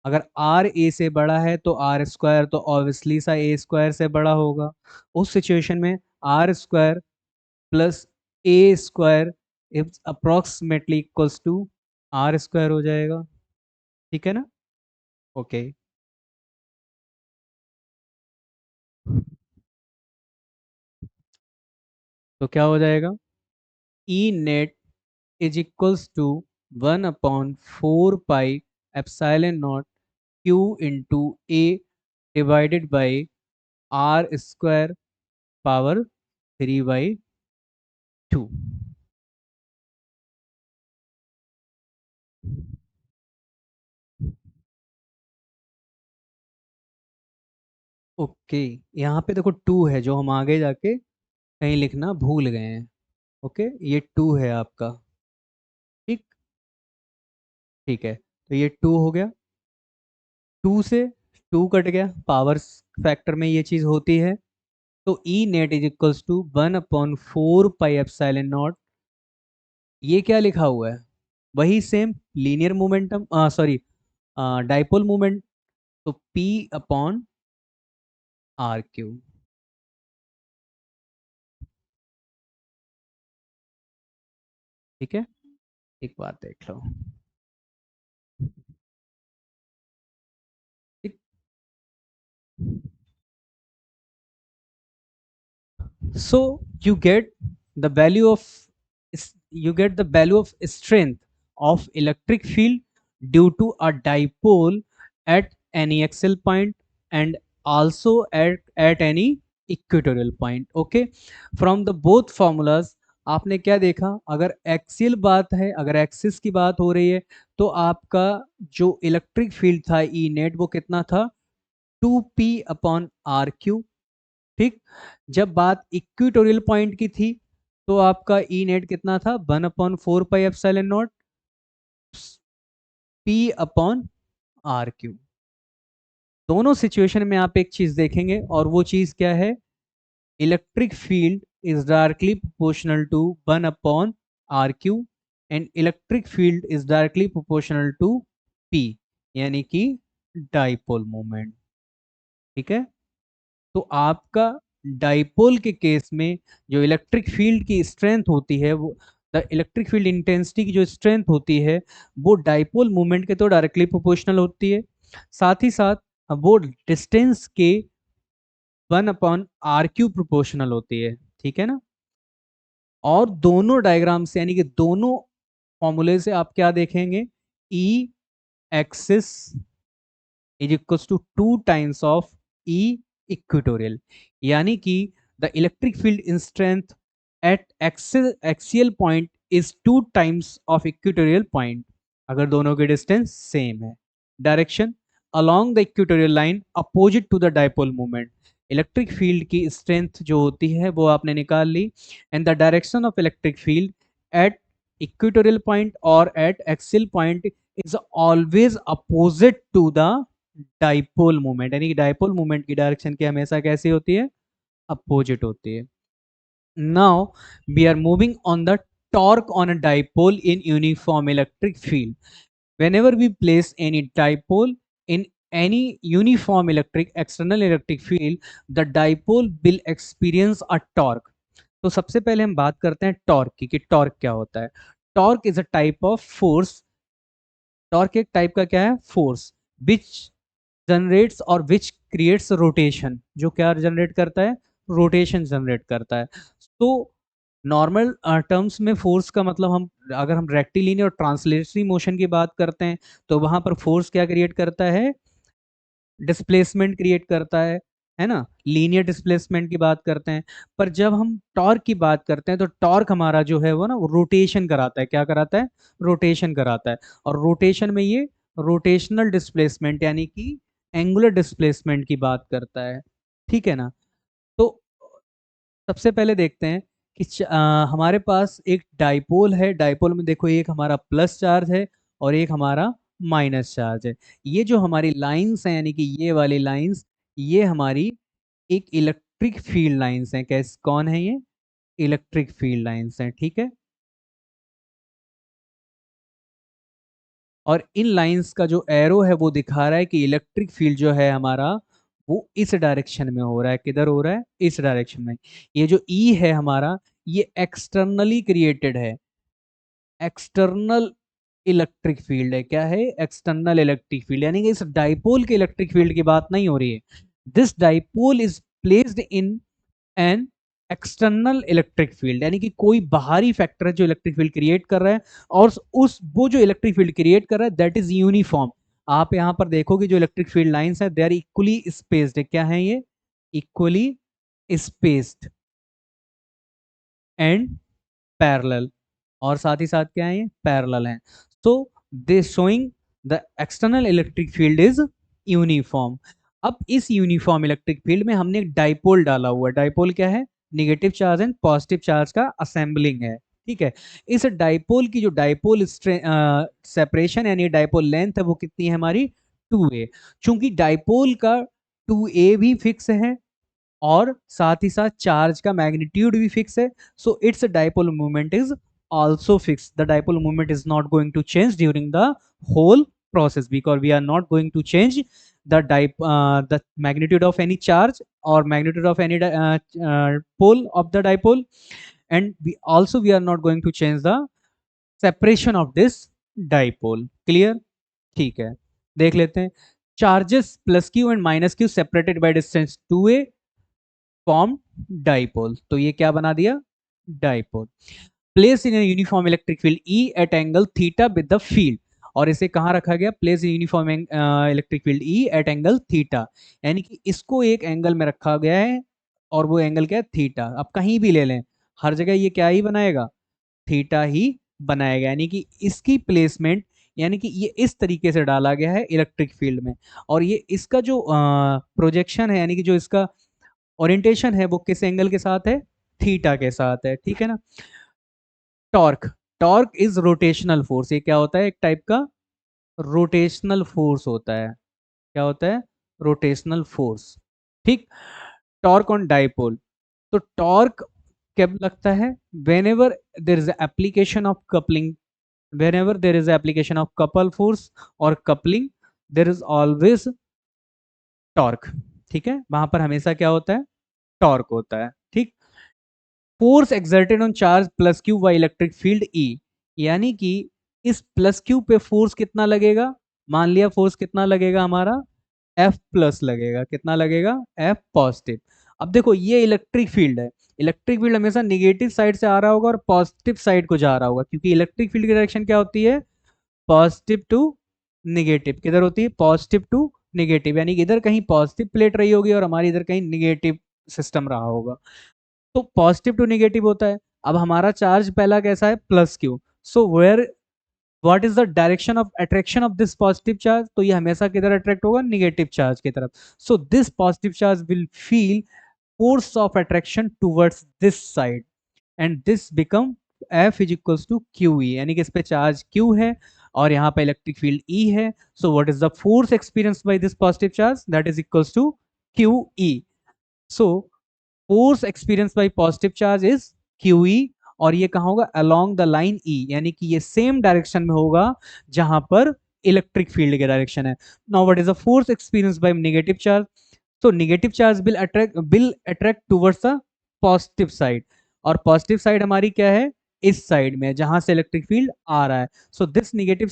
अगर आर ए से बड़ा है तो आर स्क्वायर तो ऑब्वियसली सा ए स्क्वायर से बड़ा होगा। उस सिचुएशन में R square plus A square is approximately equals to R square हो जाएगा। ठीक है ना? ओके, तो क्या हो जाएगा? E net is equals to 1/4 pi epsilon naught Q into A divided by R square power 3/2। Okay, यहाँ पे देखो 2 है जो हम आगे जाके कहीं लिखना भूल गए हैं। ओके, ये 2 है आपका। ठीक, ठीक है, तो ये 2 हो गया। 2 से 2 कट गया, पावर फैक्टर में ये चीज़ होती है। तो E net is equals to 1/4 pi epsilon naught. ये क्या लिखा हुआ है? वही same linear momentum, sorry, dipole moment, तो P अपॉन आर क्यू। ठीक है, एक बात देख लो। ठीक। So you get the value of you get the value of strength of electric field due to a dipole at any axial point and also at any equatorial point. Okay, from the both formulas आपने क्या देखा, अगर axial बात है, अगर axis की बात हो रही है, तो आपका जो इलेक्ट्रिक फील्ड था ई नेट वो कितना था, 2p/r क्यू। ठीक। जब बात इक्विटोरियल पॉइंट की थी, तो आपका ई नेट कितना था, 1/4 pi epsilon not P/r Q. दोनों सिचुएशन में आप एक चीज देखेंगे, और वो चीज क्या है, electric field is directly proportional to 1/r Q and electric field is directly proportional to P, यानी कि डाइपोल मोमेंट। ठीक है, तो आपका डाइपोल के केस में जो इलेक्ट्रिक फील्ड की स्ट्रेंथ होती है, वो द इलेक्ट्रिक फील्ड इंटेंसिटी की जो स्ट्रेंथ होती है, वो डाइपोल मोमेंट के तो डायरेक्टली प्रोपोर्शनल होती है। साथ ही साथ वो डिस्टेंस के 1/r क्यू प्रोपोर्शनल होती है। ठीक है ना। और दोनों डायग्राम से, यानी कि दोनों फॉर्मूले से आप क्या देखेंगे, E axis is equal to 2 times of E equatorial, यानी कि the electric field in strength at axial point is 2 times of equatorial point, अगर दोनों के डिस्टेंस सेम है। Direction along the equatorial line opposite to the dipole moment, electric field की strength जो होती है वो आपने निकाल ली, and the direction of electric field at equatorial point और at axial point is always opposite to the dipole moment, यानी कि डाइपोल मोमेंट की डायरेक्शन की हमेशा कैसी होती है, अपोजिट होती है। Now we are moving on the torque on a dipole in uniform electric field. whenever we place any dipole in any uniform electric external electric field, the dipole will experience a torque। तो सबसे पहले हम बात करते हैं torque की, कि torque क्या होता है। Torque is a type of force, torque एक टाइप का क्या है, फोर्स, विच जनरेट्स और विच क्रिएट्स रोटेशन, जो क्या जनरेट करता है, रोटेशन जनरेट करता है। तो नॉर्मल टर्म्स में फोर्स का मतलब, हम अगर हम रेक्टिलिनियर और ट्रांसलेटरी मोशन की बात करते हैं, तो वहां पर फोर्स क्या क्रिएट करता है, डिस्प्लेसमेंट क्रिएट करता है ना, लीनियर डिस्प्लेसमेंट की बात करते हैं। पर जब हम टॉर्क की बात करते हैं, तो टॉर्क हमारा जो है वो ना रोटेशन कराता है, क्या कराता है, रोटेशन कराता है। और रोटेशन में ये रोटेशनल डिस्प्लेसमेंट यानी कि एंगुलर डिस्प्लेसमेंट की बात करता है। ठीक है ना। तो सबसे पहले देखते हैं कि हमारे पास एक डाइपोल है, डाइपोल में देखो एक हमारा प्लस चार्ज है और एक हमारा माइनस चार्ज है। ये जो हमारी लाइंस हैं, यानी कि ये वाली लाइंस, ये हमारी एक इलेक्ट्रिक फील्ड लाइंस हैं। कैसे, कौन है ये, इलेक्ट्रिक फील्ड लाइंस हैं। ठीक है। और इन लाइंस का जो एरो है वो दिखा रहा है कि इलेक्ट्रिक फील्ड जो है हमारा, वो इस डायरेक्शन में हो रहा है। किधर हो रहा है, इस डायरेक्शन में। ये जो ई है हमारा, ये एक्सटर्नली क्रिएटेड है, एक्सटर्नल इलेक्ट्रिक फील्ड है। क्या है, एक्सटर्नल इलेक्ट्रिक फील्ड, यानी कि इस डाइपोल के इलेक्ट्रिक फील्ड की बात नहीं हो रही है। This dipole is placed in an external electric field, यानी कि कोई बाहरी फैक्टर है जो इलेक्ट्रिक फील्ड क्रिएट कर रहा है, और उस वो जो इलेक्ट्रिक फील्ड क्रिएट कर रहा है दैट इज यूनिफॉर्म। आप यहां पर देखोगे जो इलेक्ट्रिक फील्ड लाइंस है, दे आर इक्वली स्पेस्ड है। क्या है ये, इक्वली स्पेस्ड एंड पैरेलल, और साथ ही साथ क्या है, ये पैरेलल है। तो they showing the external electric field is uniform. अब इस यूनिफॉर्म इलेक्ट्रिक फील्ड में हमने एक डाइपोल डाला हुआ है। डाइपोल क्या है, negative charge and positive charge का असेंबलिंग है। ठीक है। इस डाइपोल की जो डाइपोल सेपरेशन यानी डाइपोल लेंथ है वो कितनी है हमारी, 2a। चूंकि डाइपोल का 2a भी फिक्स है और साथ ही साथ चार्ज का मैग्नीट्यूड भी फिक्स है, so it's dipole moment is also fixed, the dipole moment is not going to change during the whole process because we are not going to change the magnitude of any charge or magnitude of any pole of the dipole, and we are not going to change the separation of this dipole. Clear? ठीक है, देख लेते हैं. Charges plus Q and minus Q separated by distance 2a form dipole. तो ये क्या बना दिया? Dipole. Place in uniform electric field E at angle theta with the field. और इसे कहाँ रखा गया? Place in uniform electric field E at angle theta, यानी कि इसको एक एंगल में रखा गया है और वो एंगल क्या है? थीटा. अब कहीं भी ले लें, हर जगह ये क्या ही बनाएगा? थीटा ही बनाएगा. यानी कि इसकी प्लेसमेंट, यानी कि ये इस तरीके से डाला गया है इलेक्ट्रिक फील्ड में, और ये इसका जो प्रोजेक्शन है, यानी कि जो इसका ओरिएंटेशन है, वो किस एंगल के साथ है? थीटा के साथ है. ठीक है ना? Torque. Torque is rotational force. ये क्या होता है? एक टाइप का रोटेशनल फोर्स होता है. क्या होता है? Rotational force. ठीक. Torque on dipole. तो टॉर्क कब लगता है? whenever there is application of coupling, whenever there is application of couple force or coupling, there is always torque. ठीक है, वहां पर हमेशा क्या होता है? टॉर्क होता है. ठीक. Force exerted on charge plus Q by electric field ई, यानी कि इस प्लस क्यू पे फोर्स कितना लगेगा? मान लिया फोर्स कितना लगेगा हमारा? एफ प्लस लगेगा. कितना लगेगा? F positive. अब देखो, ये इलेक्ट्रिक फील्ड है. इलेक्ट्रिक फील्ड हमेशा निगेटिव साइड से आ रहा होगा और पॉजिटिव साइड को जा रहा होगा, क्योंकि इलेक्ट्रिक फील्ड की डायरेक्शन क्या होती है? Positive to negative. किधर होती है? Positive to negative. यानी कि इधर कहीं पॉजिटिव प्लेट रही होगी और हमारी इधर कहीं निगेटिव सिस्टम रहा होगा. तो पॉजिटिव टू निगेटिव होता है. अब हमारा चार्ज पहला कैसा है? Plus Q. So where what is the direction of attraction of this positive charge? तो ये हमेशा किधर अट्रैक्ट होगा? निगेटिव चार्ज की तरफ. So this positive charge will feel force of attraction towards this side and this become F is equals to QE, यानी कि इस पे चार्ज Q है और यहाँ पे इलेक्ट्रिक फील्ड E है. so what is the force experienced by this positive charge? that is equals to QE. so force experienced by positive charge is QE, और ये कहाँ होगा? along the line E, यानी कि ये सेम डायरेक्शन में होगा जहां पर इलेक्ट्रिक फील्ड की डायरेक्शन है. now what is the force experienced by negative charge? तो negative charge will attract towards the positive side, और पॉजिटिव साइड हमारी क्या है? इस साइड में जहां से इलेक्ट्रिक फील्ड आ रहा है. So this negative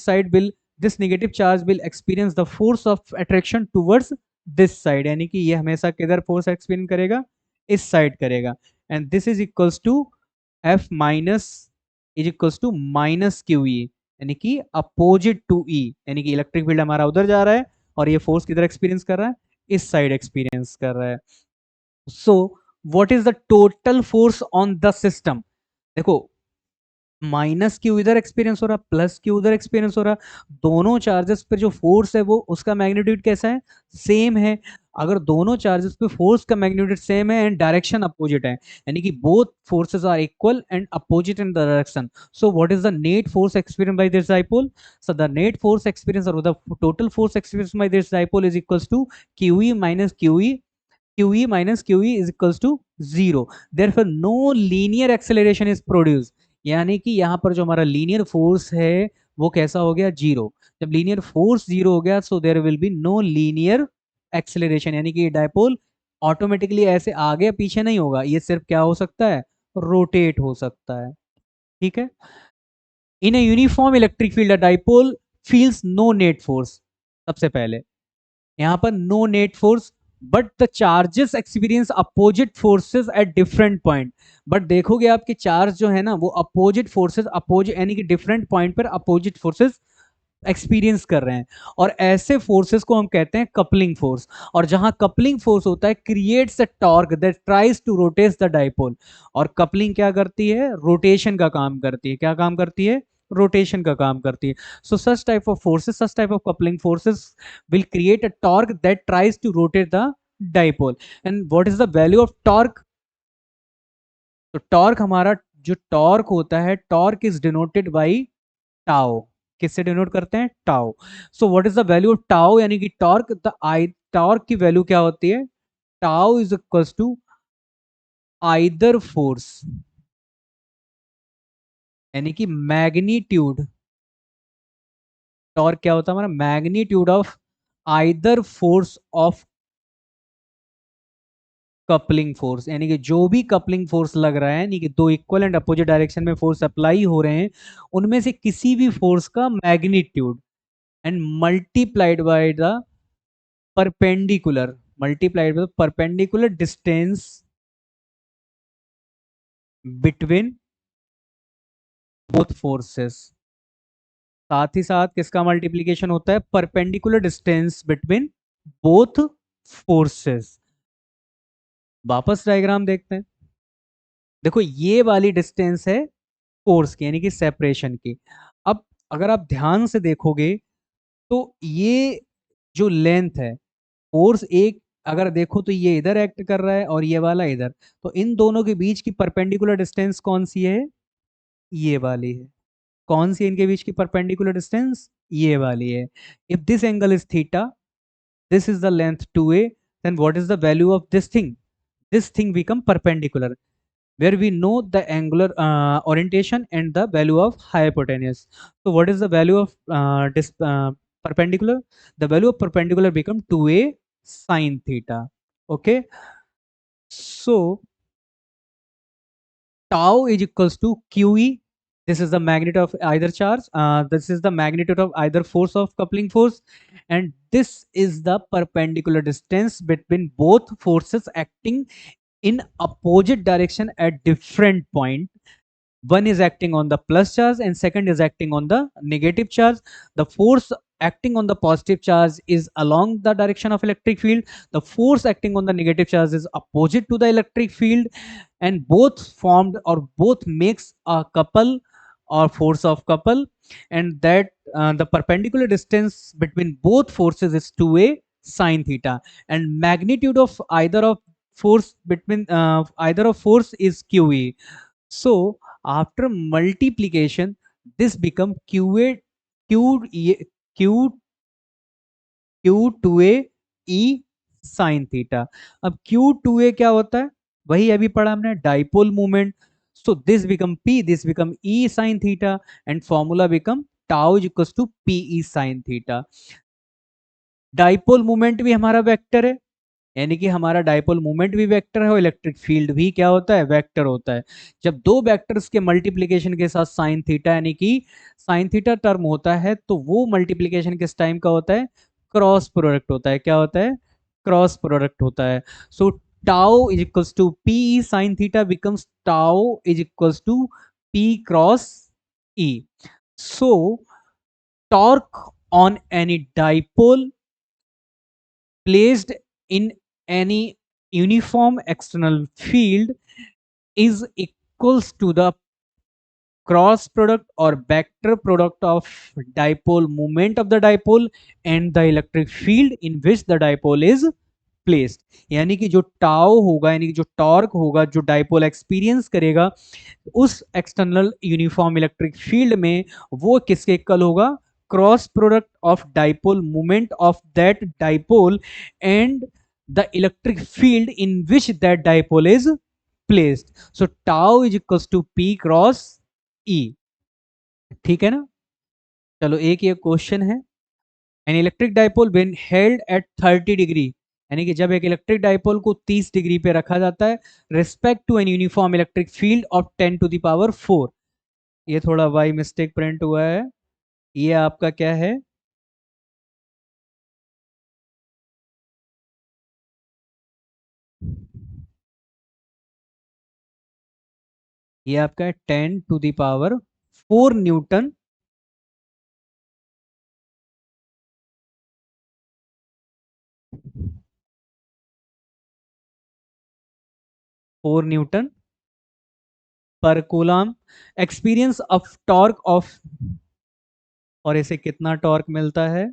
charge will experience the force of attraction towards this side, यानी कि ये हमेशा किधर फोर्स एक्सपीरियंस करेगा? इस साइड करेगा. And this is equals to F minus is equals to minus Q E, यानी कि अपोजिट टू ई, यानी कि इलेक्ट्रिक फील्ड हमारा उधर जा रहा है और ये फोर्स किधर एक्सपीरियंस कर रहा है? इस साइड एक्सपीरियंस कर रहा है. सो what is the total force on the system? देखो, माइनस क्यू इधर एक्सपीरियंस हो रहा, प्लस क्यू उधर एक्सपीरियंस हो रहा. दोनों चार्जेस पे जो फोर्स है वो उसका मैग्नीट्यूड कैसा है? सेम है. अगर दोनों चार्जेस पे फोर्स का मैग्नीट्यूड सेम है एंड डायरेक्शन अपोजिट है, यानी कि both forces are equal and opposite in the direction, so what is the net force experience by this dipole? So the net force experience और the total force experience by this dipole is equals to QE minus QE. QE minus QE is equals to 0. Therefore no linear acceleration is produced. यानी कि यहाँ पर जो हमारा linear force है वो कैसा हो गया? जीरो. जब लीनियर फोर्स जीरो हो गया, so there will be no linear acceleration, यानी कि ये डायपोल ऑटोमेटिकली ऐसे आगे पीछे नहीं होगा, ये सिर्फ क्या हो सकता है? रोटेट हो सकता है. ठीक है. In a uniform electric field dipole feels no net force. सबसे पहले यहाँ पर no net force, but the charges experience opposite forces at different point. But देखोगे आपके चार्ज जो है ना, वो अपोजिट फोर्सेस, अपोजिट यानी कि डिफरेंट पॉइंट पर अपोजिट फोर्सेस एक्सपीरियंस कर रहे हैं, और ऐसे फोर्सेस को हम कहते हैं कपलिंग फोर्स. और जहां कपलिंग फोर्स होता है, creates a torque that tries to rotate the dipole. और कपलिंग क्या करती है? रोटेशन का काम करती है. क्या काम करती है? रोटेशन का काम करती है. so such type of forces, such type of coupling forces will create a torque that tries to rotate the dipole. and what is the value of torque? तो टॉर्क हमारा जो टॉर्क होता है, torque is denoted by tau. किससे denote करते हैं? Tau. So what is the value of tau? यानी कि टॉर्क, द आई टॉर्क की वैल्यू क्या होती है? Tau is equal to either force, यानी कि मैग्नीट्यूड टॉर्क क्या होता है हमारा, magnitude of either force of coupling force, यानी कि जो भी कपलिंग फोर्स लग रहा है, यानी कि दो इक्वल एंड अपोजिट डायरेक्शन में फोर्स अप्लाई हो रहे हैं, उनमें से किसी भी फोर्स का magnitude and perpendicular multiplied by perpendicular distance between both forces. साथ ही साथ किसका मल्टीप्लीकेशन होता है, perpendicular distance between both forces. वापस डायग्राम देखते हैं। देखो ये वाली डिस्टेंस है फोर्स की, यानी कि सेपरेशन की। अब अगर आप ध्यान से देखोगे तो ये जो लेंथ है, फोर्स एक अगर देखो तो ये इधर एक्ट कर रहा है और ये वाला इधर, तो इन दोनों के बीच की परपेंडिकुलर डिस्टेंस कौन सी है, ये वाली है। कौन सी है इनके बीच की परपेंडिकुलर डिस्टेंस, ये वाली है। If this angle is theta, this is the length 2a, then what is the value of this thing, this thing become perpendicular, where we know the angular orientation and the value of hypotenuse. So what is the value of perpendicular, the value of perpendicular become 2a sin theta. Okay, so tau is equals to QE. This is the magnitude of either charge. This is the magnitude of either force of coupling force. And this is the perpendicular distance between both forces acting in opposite direction at different point. One is acting on the plus charge and second is acting on the negative charge. The force acting on the positive charge is along the direction of electric field. The force acting on the negative charge is opposite to the electric field, and both formed or both makes a couple or force of couple, and that the perpendicular distance between both forces is 2a sine theta, and magnitude of either of force between either of force is QE. So after multiplication, this become QA Q Q Q2a E sin theta. अब Q2a क्या होता है, वही अभी पढ़ा हमने, dipole movement. So this become P, this become E sin theta, and formula become tau is equals to PE sin theta. Dipole movement भी हमारा वेक्टर है, यानी कि हमारा डाइपोल मूवमेंट भी वेक्टर है और इलेक्ट्रिक फील्ड भी क्या होता है, वेक्टर होता है. जब दो वेक्टर्स के मल्टीप्लिकेशन के साथ साइन थीटा यानी कि साइन थीटा टर्म होता है, तो वो मल्टीप्लिकेशन किस टाइम का होता है, क्रॉस प्रोडक्ट होता है. क्या होता है, क्रॉस प्रोडक्ट होता है. So tau is equals to P sine theta becomes tau is equals to P cross E. So torque on any dipole placed in any uniform external field is equals to the cross product or vector product of dipole moment of the dipole and the electric field in which the dipole is placed. यानी कि जो tau होगा, यानी कि जो torque होगा जो dipole experience करेगा उस एक्सटर्नल यूनिफॉर्म इलेक्ट्रिक फील्ड में, वो किसके इक्वल होगा, cross product of dipole moment of that dipole and the electric field in which that dipole is placed. So tau is equals to P cross E. ठीक है ना. चलो एक ये क्वेश्चन है. An electric dipole when held at 30 degree, यानी कि जब एक इलेक्ट्रिक डाइपोल को 30 डिग्री पे रखा जाता है, respect to an uniform electric field of 10 to the power 4. ये थोड़ा वाई मिस्टेक प्रिंट हुआ है. ये आपका क्या है, ये आपका है 10 to the power 4 newton 4 newton per coulomb. Experience of torque of, और इसे कितना टॉर्क मिलता है,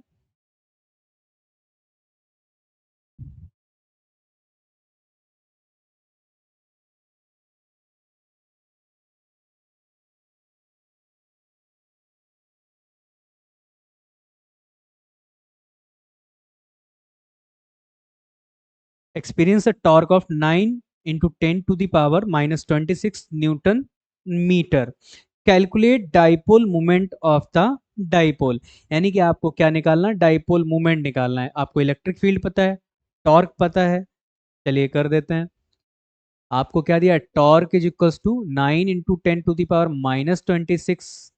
experience a torque of 9 into 10 to the power minus 26 Newton meter. Calculate dipole moment of the dipole. यानी कि आपको क्या निकालना है, डाइपोल मोमेंट निकालना है। आपको इलेक्ट्रिक फील्ड पता है, टॉर्क पता है, चलिए कर देते हैं। आपको क्या दिया, टॉर्क इज इक्वल्स टू 9 × 10⁻⁻26,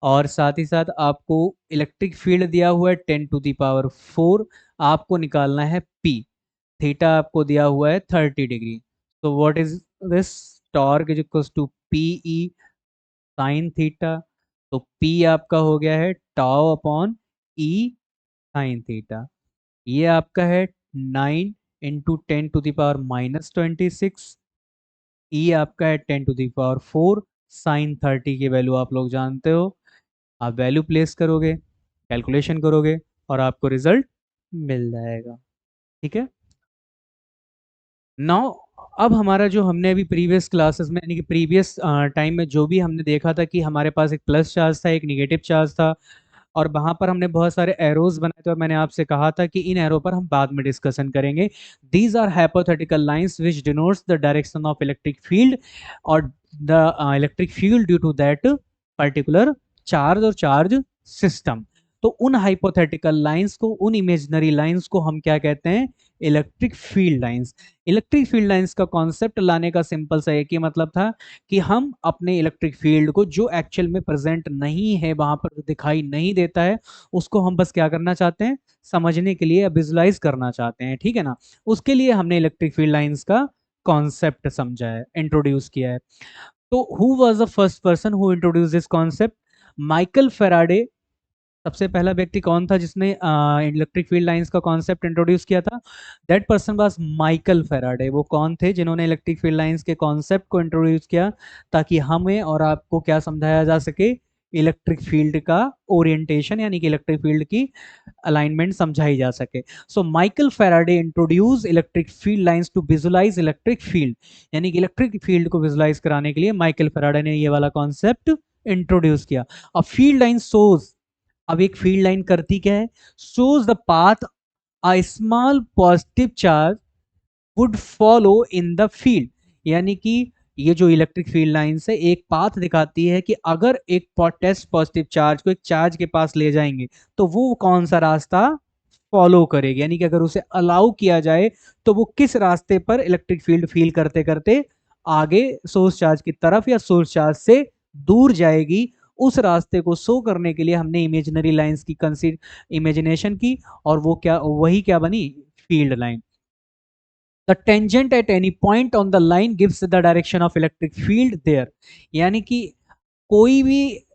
और साथ ही साथ आपको इलेक्ट्रिक फील्ड दिया हुआ है 10⁴। आपको निकालना है पी। थीटा आपको दिया हुआ है 30 डिग्री। तो what is this, torque is equals to P E sine theta. तो पी आपका हो गया है tau upon E sine theta. ये आपका है 9 × 10⁻⁻26। ई आपका है 10⁴। साइन 30 की वैल्यू आप लोग जानते हो। आप वैल्यू प्लेस करोगे, कैलकुलेशन करोगे, और आपको रिजल्ट मिल जाएगा। ठीक है। नाउ अब हमारा जो हमने अभी प्रीवियस क्लासेस में यानी कि प्रीवियस टाइम में जो भी हमने देखा था कि हमारे पास एक प्लस चार्ज था, एक निगेटिव चार्ज था, और वहां पर हमने बहुत सारे एरोज बनाए थे, और मैंने आपसे कहा था कि इन एरो पर हम बाद में डिस्कशन करेंगे। These are hypothetical lines which denotes the direction of electric field और the electric field due to that particular charge और चार्ज सिस्टम। तो उन हाइपोथेटिकल लाइंस को, उन इमेजिनरी लाइंस को हम क्या कहते हैं, electric field lines. Electric field lines का कॉन्सेप्ट लाने का सिंपल सा एक ही मतलब था कि हम अपने इलेक्ट्रिक फील्ड को जो एक्चुअल में प्रेजेंट नहीं है, वहां पर जो दिखाई नहीं देता है, उसको हम बस क्या करना चाहते हैं, समझने के लिए विजुलाइज करना चाहते हैं। ठीक है ना। उसके लिए हमने इलेक्ट्रिक फील्ड लाइंस का कॉन्सेप्ट समझा है, इंट्रोड्यूस किया है। तो who was the first person who introduce this concept, Michael Faraday. सबसे पहला व्यक्ति कौन था जिसने इलेक्ट्रिक फील्ड लाइंस का कॉन्सेप्ट इंट्रोड्यूस किया था, that person was Michael Faraday. वो कौन थे जिन्होंने इलेक्ट्रिक फील्ड लाइंस के कॉन्सेप्ट को इंट्रोड्यूस किया, ताकि हमें और आपको क्या समझाया जा सके, इलेक्ट्रिक फील्ड का ओरिएंटेशन यानी कि इलेक्ट्रिक फील्ड की अलाइनमेंट समझाई जा सके। So Michael Faraday introduce electric field lines to visualise electric field, यानी कि इलेक्ट्रिक फील्ड को विजुलाइज कराने के लिए माइकल फेराडे ने ये वाला कॉन्सेप्ट इंट्रोड्यूस किया। अब फील्ड लाइन सोज, अब एक फील्ड लाइन करती क्या है, shows the path a small positive charge would follow in the field। यानी कि ये जो इलेक्ट्रिक फील्ड लाइन से एक पाथ दिखाती है कि अगर एक टेस्ट पॉजिटिव चार्ज को एक चार्ज के पास ले जाएंगे तो वो कौन सा रास्ता फॉलो करेगी, यानी कि अगर उसे अलाउ किया जाए तो वो किस रास्ते पर इलेक्ट्रिक फील्ड फील करते करते आगे सोर्स चार्ज की तरफ या सोर्स चार्ज से दूर जाएगी। उस रास्ते को शो करने के लिए हमने इमेजिनरी लाइंस की इमेजिनेशन की, और वो क्या, वही क्या बनी, field line. The tangent at any point on the line gives the direction of electric field there. यानी कि कोई भी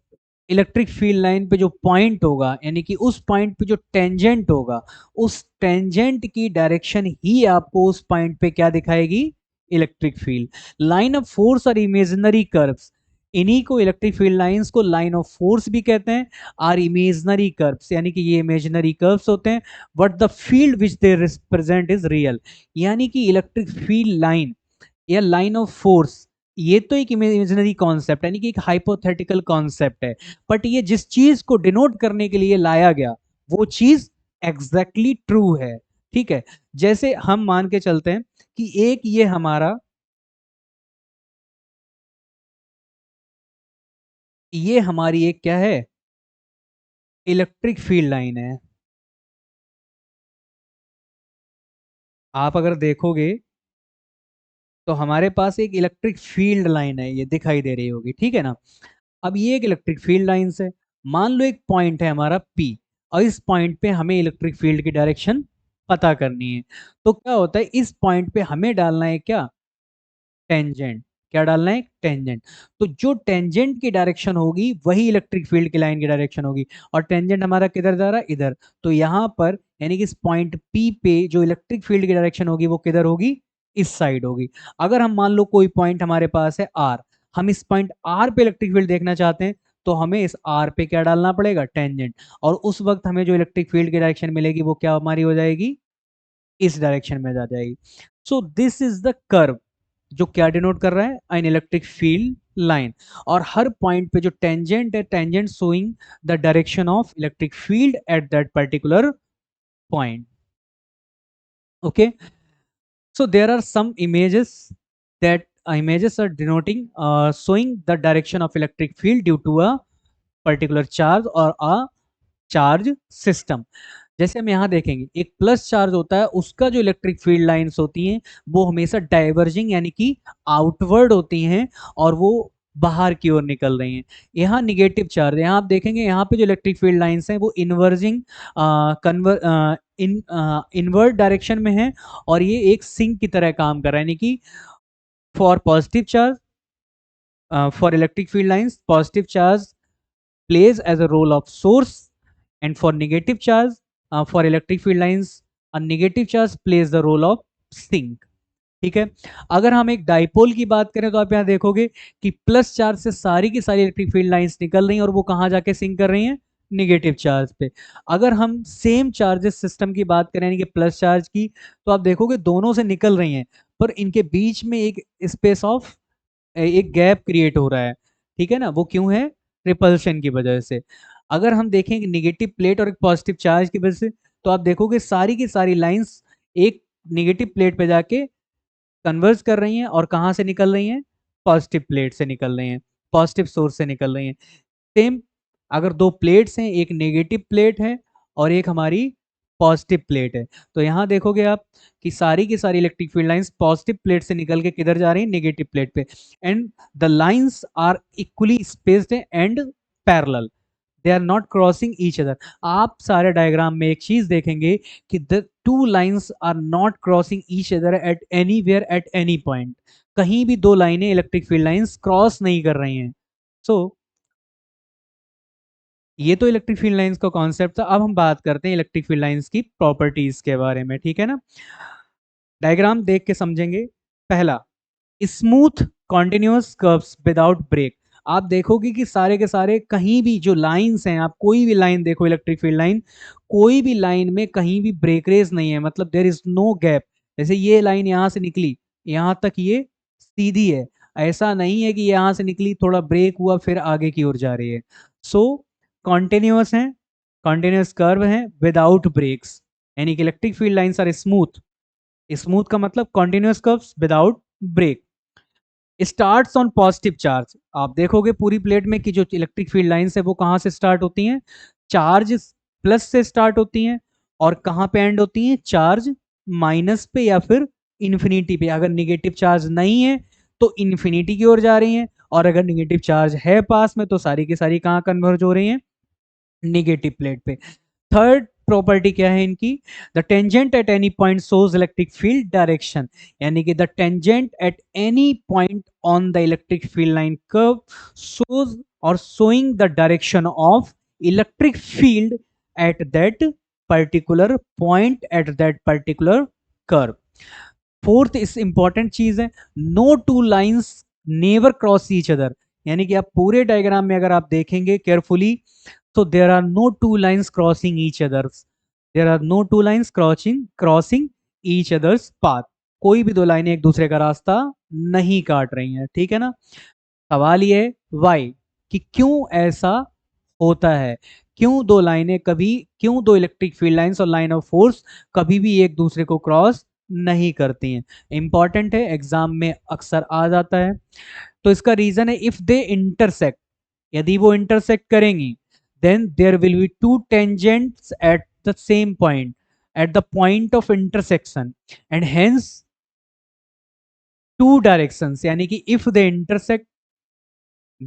इलेक्ट्रिक फील्ड लाइन पे जो पॉइंट होगा, यानी कि उस पॉइंट पे जो टेंजेंट होगा, उस टेंजेंट की डायरेक्शन ही आपको उस पॉइंट पे क्या दिखाएगी, electric field. Line of force और इमेजिनरी कर्व्स, इन्हीं को इलेक्ट्रिक फील्ड लाइंस को लाइन ऑफ फोर्स भी कहते हैं, और इमेजिनरी कर्व्स यानी कि ये इमेजिनरी कर्व्स होते हैं। But the field which they represent is real. यानी कि इलेक्ट्रिक फील्ड लाइन या लाइन ऑफ फोर्स, ये तो एक इमेजिनरी कॉन्सेप्ट यानी कि एक हाइपोथेटिकल कॉन्सेप्ट है, बट ये जिस चीज को डिनोट करने के लिए लाया गया वो चीज एग्जैक्टली ट्रू है। ठीक है। जैसे हम मान के चलते हैं कि एक ये हमारा, ये हमारी एक क्या है, इलेक्ट्रिक फील्ड लाइन है। आप अगर देखोगे तो हमारे पास एक इलेक्ट्रिक फील्ड लाइन है, ये दिखाई दे रही होगी, ठीक है ना। अब ये एक इलेक्ट्रिक फील्ड लाइन से, मान लो एक पॉइंट है हमारा पी, और इस पॉइंट पे हमें इलेक्ट्रिक फील्ड की डायरेक्शन पता करनी है। तो क्या होता है, इस पॉइंट पे हमें डालना है क्या, टेंजेंट। क्या डालना है, टेंजेंट। तो जो टेंजेंट की डायरेक्शन होगी वही इलेक्ट्रिक फील्ड की लाइन की डायरेक्शन होगी, और टेंजेंट हमारा किधर जा रहा है, इधर। तो यहाँ पर यानी कि इस पॉइंट पी पे जो इलेक्ट्रिक फील्ड की डायरेक्शन होगी वो किधर होगी, इस साइड होगी। अगर हम मान लो कोई पॉइंट हमारे पास है आर, हम इस पॉइंट आर पे इलेक्ट्रिक फील्ड देखना चाहते हैं, तो हमें इस आर पे क्या डालना पड़ेगा, टेंजेंट। और उस वक्त हमें जो इलेक्ट्रिक फील्ड की डायरेक्शन मिलेगी वो क्या हमारी हो जाएगी, इस डायरेक्शन में जा जाएगी। So this is the curve जो क्या डिनोट कर रहा है, एन इलेक्ट्रिक फील्ड लाइन। और हर पॉइंट पे जो टेंजेंट है, tangent showing the direction of electric field at that particular point. Okay. So there are some images that images are denoting showing the direction of electric field due to a particular charge और a charge system. जैसे हम यहाँ देखेंगे एक plus charge होता है, उसका जो इलेक्ट्रिक फील्ड लाइंस होती हैं वो हमेशा डाइवर्जिंग यानी कि आउटवर्ड होती हैं और वो बाहर की ओर निकल रही हैं। यहाँ निगेटिव चार्ज, यहाँ आप देखेंगे यहाँ पे जो इलेक्ट्रिक फील्ड लाइंस हैं वो इन्वर्जिंग कन्वर इनवर्ड डायरेक्शन में है और ये एक सिंक की तरह काम कर रहा है, यानी कि for positive charge, for electric field lines, positive charge plays as a role of source, and for negative charge, for electric field lines, a negative charge plays the role of sink. ठीक है। अगर हम एक dipole की बात करें तो आप यहाँ देखोगे कि प्लस चार्ज से सारी की सारी इलेक्ट्रिक फील्ड लाइंस निकल रही हैं और वो कहाँ जाके सिंक कर रही हैं, निगेटिव चार्ज पे। अगर हम सेम चार्जेस सिस्टम की बात करें यानी कि प्लस चार्ज की, तो आप देखोगे दोनों से निकल रही हैं पर इनके बीच में एक स्पेस ऑफ एक गैप क्रिएट हो रहा है। ठीक है ना, वो क्यों है, रिपल्शन की वजह से। अगर हम देखें कि निगेटिव प्लेट और एक पॉजिटिव चार्ज की वजह से, तो आप देखोगे सारी की सारी लाइंस एक निगेटिव प्लेट पे जाके कन्वर्ज कर रही हैं और कहाँ से निकल रही हैं, पॉजिटिव प्लेट से निकल रही हैं, पॉजिटिव सोर्स से निकल रही हैं। सेम, अगर दो प्लेट्स हैं, एक नेगेटिव प्लेट है और एक हमारी पॉजिटिव प्लेट है, तो यहाँ देखोगे आप कि सारी की सारी electric field lines positive plate से निकल के किधर जा रही हैं, नेगेटिव प्लेट पे। And the lines are equally spaced and parallel, they are not crossing each other. आप सारे डायग्राम में एक चीज देखेंगे कि the two lines are not crossing each other at anywhere at any point. कहीं भी दो लाइनें इलेक्ट्रिक फील्ड लाइंस क्रॉस नहीं कर रही हैं। सो ये तो इलेक्ट्रिक फील्ड लाइंस का कॉन्सेप्ट था। अब हम बात करते हैं इलेक्ट्रिक फील्ड लाइंस की प्रॉपर्टीज के बारे में, ठीक है ना। डायग्राम देख के समझेंगे। पहला, smooth continuous curves without break. आप देखोगे कि सारे के सारे कहीं भी जो लाइंस हैं, आप कोई भी लाइन देखो इलेक्ट्रिक फील्ड लाइन, कोई भी लाइन में कहीं भी ब्रेकरेज नहीं है, मतलब देर इज नो गैप। जैसे ये लाइन यहाँ से निकली यहाँ तक ये सीधी है, ऐसा नहीं है कि यहाँ से निकली थोड़ा ब्रेक हुआ फिर आगे की ओर जा रही है। सो कॉन्टिन्यूअस है, कॉन्टिन्यूअस कर्व है विदाउट ब्रेक्स, यानी कि electric field lines are smooth. Smooth का मतलब continuous curves without break. Starts on positive charge, आप देखोगे पूरी प्लेट में कि जो इलेक्ट्रिक फील्ड लाइंस है वो कहाँ से स्टार्ट होती हैं, चार्ज प्लस से स्टार्ट होती हैं और कहाँ पे एंड होती हैं, चार्ज माइनस पे या फिर इन्फिनिटी पे। अगर निगेटिव चार्ज नहीं है तो इन्फिनिटी की ओर जा रही हैं, और अगर निगेटिव चार्ज है पास में तो सारी की सारी कहाँ कन्वर्ज हो रही हैं, निगेटिव प्लेट पे। थर्ड प्रॉपर्टी क्या है इनकी, the tangent at any point shows electric field direction, यानी कि the tangent at any point on the electric field line curve shows or showing the direction of electric field at that particular point at that particular curve. Fourth is important चीज है, no two lines never cross each other, यानी कि आप पूरे diagram में अगर आप देखेंगे केयरफुली तो there are no two lines crossing each others, there are no two lines crossing each others path. कोई भी दो लाइनें एक दूसरे का रास्ता नहीं काट रही हैं, ठीक है ना। सवाल ये है वाई, कि क्यों ऐसा होता है, क्यों दो लाइनें कभी, क्यों दो इलेक्ट्रिक फील्ड लाइंस और लाइन ऑफ फोर्स कभी भी एक दूसरे को क्रॉस नहीं करती हैं। इंपॉर्टेंट है, एग्जाम में अक्सर आ जाता है। तो इसका रीजन है इफ दे इंटरसेक्ट, यदि वो इंटरसेक्ट करेंगी then there will be two tangents at the same point at the point of intersection and hence two directions, यानी कि if they intersect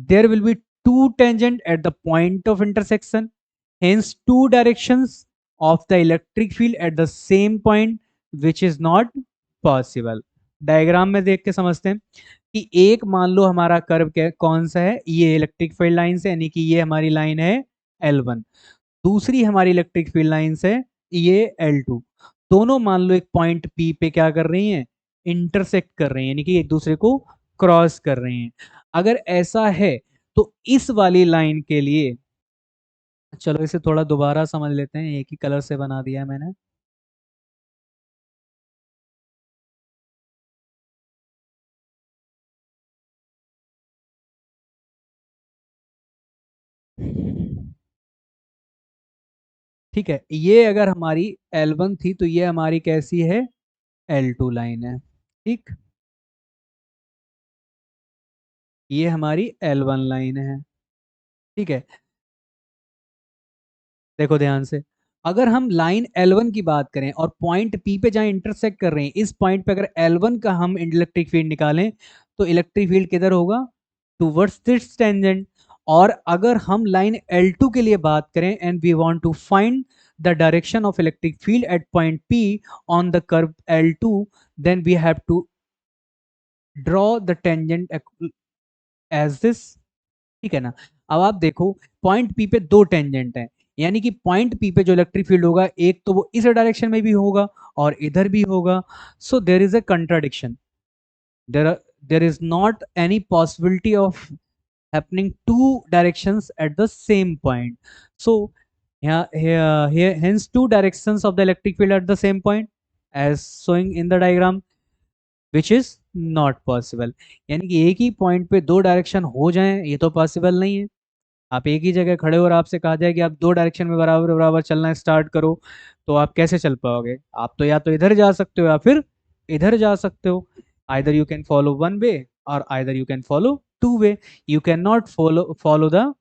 there will be two tangent at the point of intersection, hence two directions of the electric field at the same point which is not possible. Diagram में देख के समझते हैं कि एक मान लो हमारा कर्व कौन सा है, ये इलेक्ट्रिक फील्ड लाइन से, यानी कि ये हमारी लाइन है L1, दूसरी हमारी इलेक्ट्रिक फील्ड लाइन से ये L2। दोनों मान लो एक पॉइंट P पे क्या कर रही हैं, इंटरसेक्ट कर रही हैं, यानी कि एक दूसरे को क्रॉस कर रही हैं। अगर ऐसा है तो इस वाली लाइन के लिए, चलो इसे थोड़ा दोबारा समझ लेते हैं, एक ही कलर से बना दिया है मैंने। ठीक है, ये अगर हमारी L1 थी तो ये हमारी कैसी है, L2 लाइन है। ठीक, ये हमारी L1 लाइन है। ठीक है, देखो ध्यान से, अगर हम लाइन L1 की बात करें और पॉइंट P पे जहां इंटरसेक्ट कर रहे हैं, इस पॉइंट पे अगर L1 का हम इलेक्ट्रिक फील्ड निकालें तो इलेक्ट्रिक फील्ड किधर होगा, टुवर्ड्स दिस टेंजेंट। और अगर हम लाइन L2 के लिए बात करें and we want to find the direction of electric field at point P on the curve L2, then we have to draw the tangent as this. ठीक है ना। अब आप देखो, पॉइंट पी पे दो टेंजेंट हैं, यानी कि पॉइंट पी पे जो इलेक्ट्रिक फील्ड होगा, एक तो वो इस डायरेक्शन में भी होगा और इधर भी होगा। So there is a contradiction, there there is not any possibility of happening two directions at the same point. So hence two directions of the electric field at the same point as showing in the diagram, which is not possible. यानी कि एक ही point पे दो direction हो जाएं, ये तो possible नहीं है। आप एक ही जगह खड़े हो और आपसे कहा जाए कि आप दो डायरेक्शन में बराबर बराबर चलना स्टार्ट करो, तो आप कैसे चल पाओगे? आप तो या तो इधर जा सकते हो या फिर इधर जा सकते हो। Either you can follow one way और either you can follow two way, you can not follow the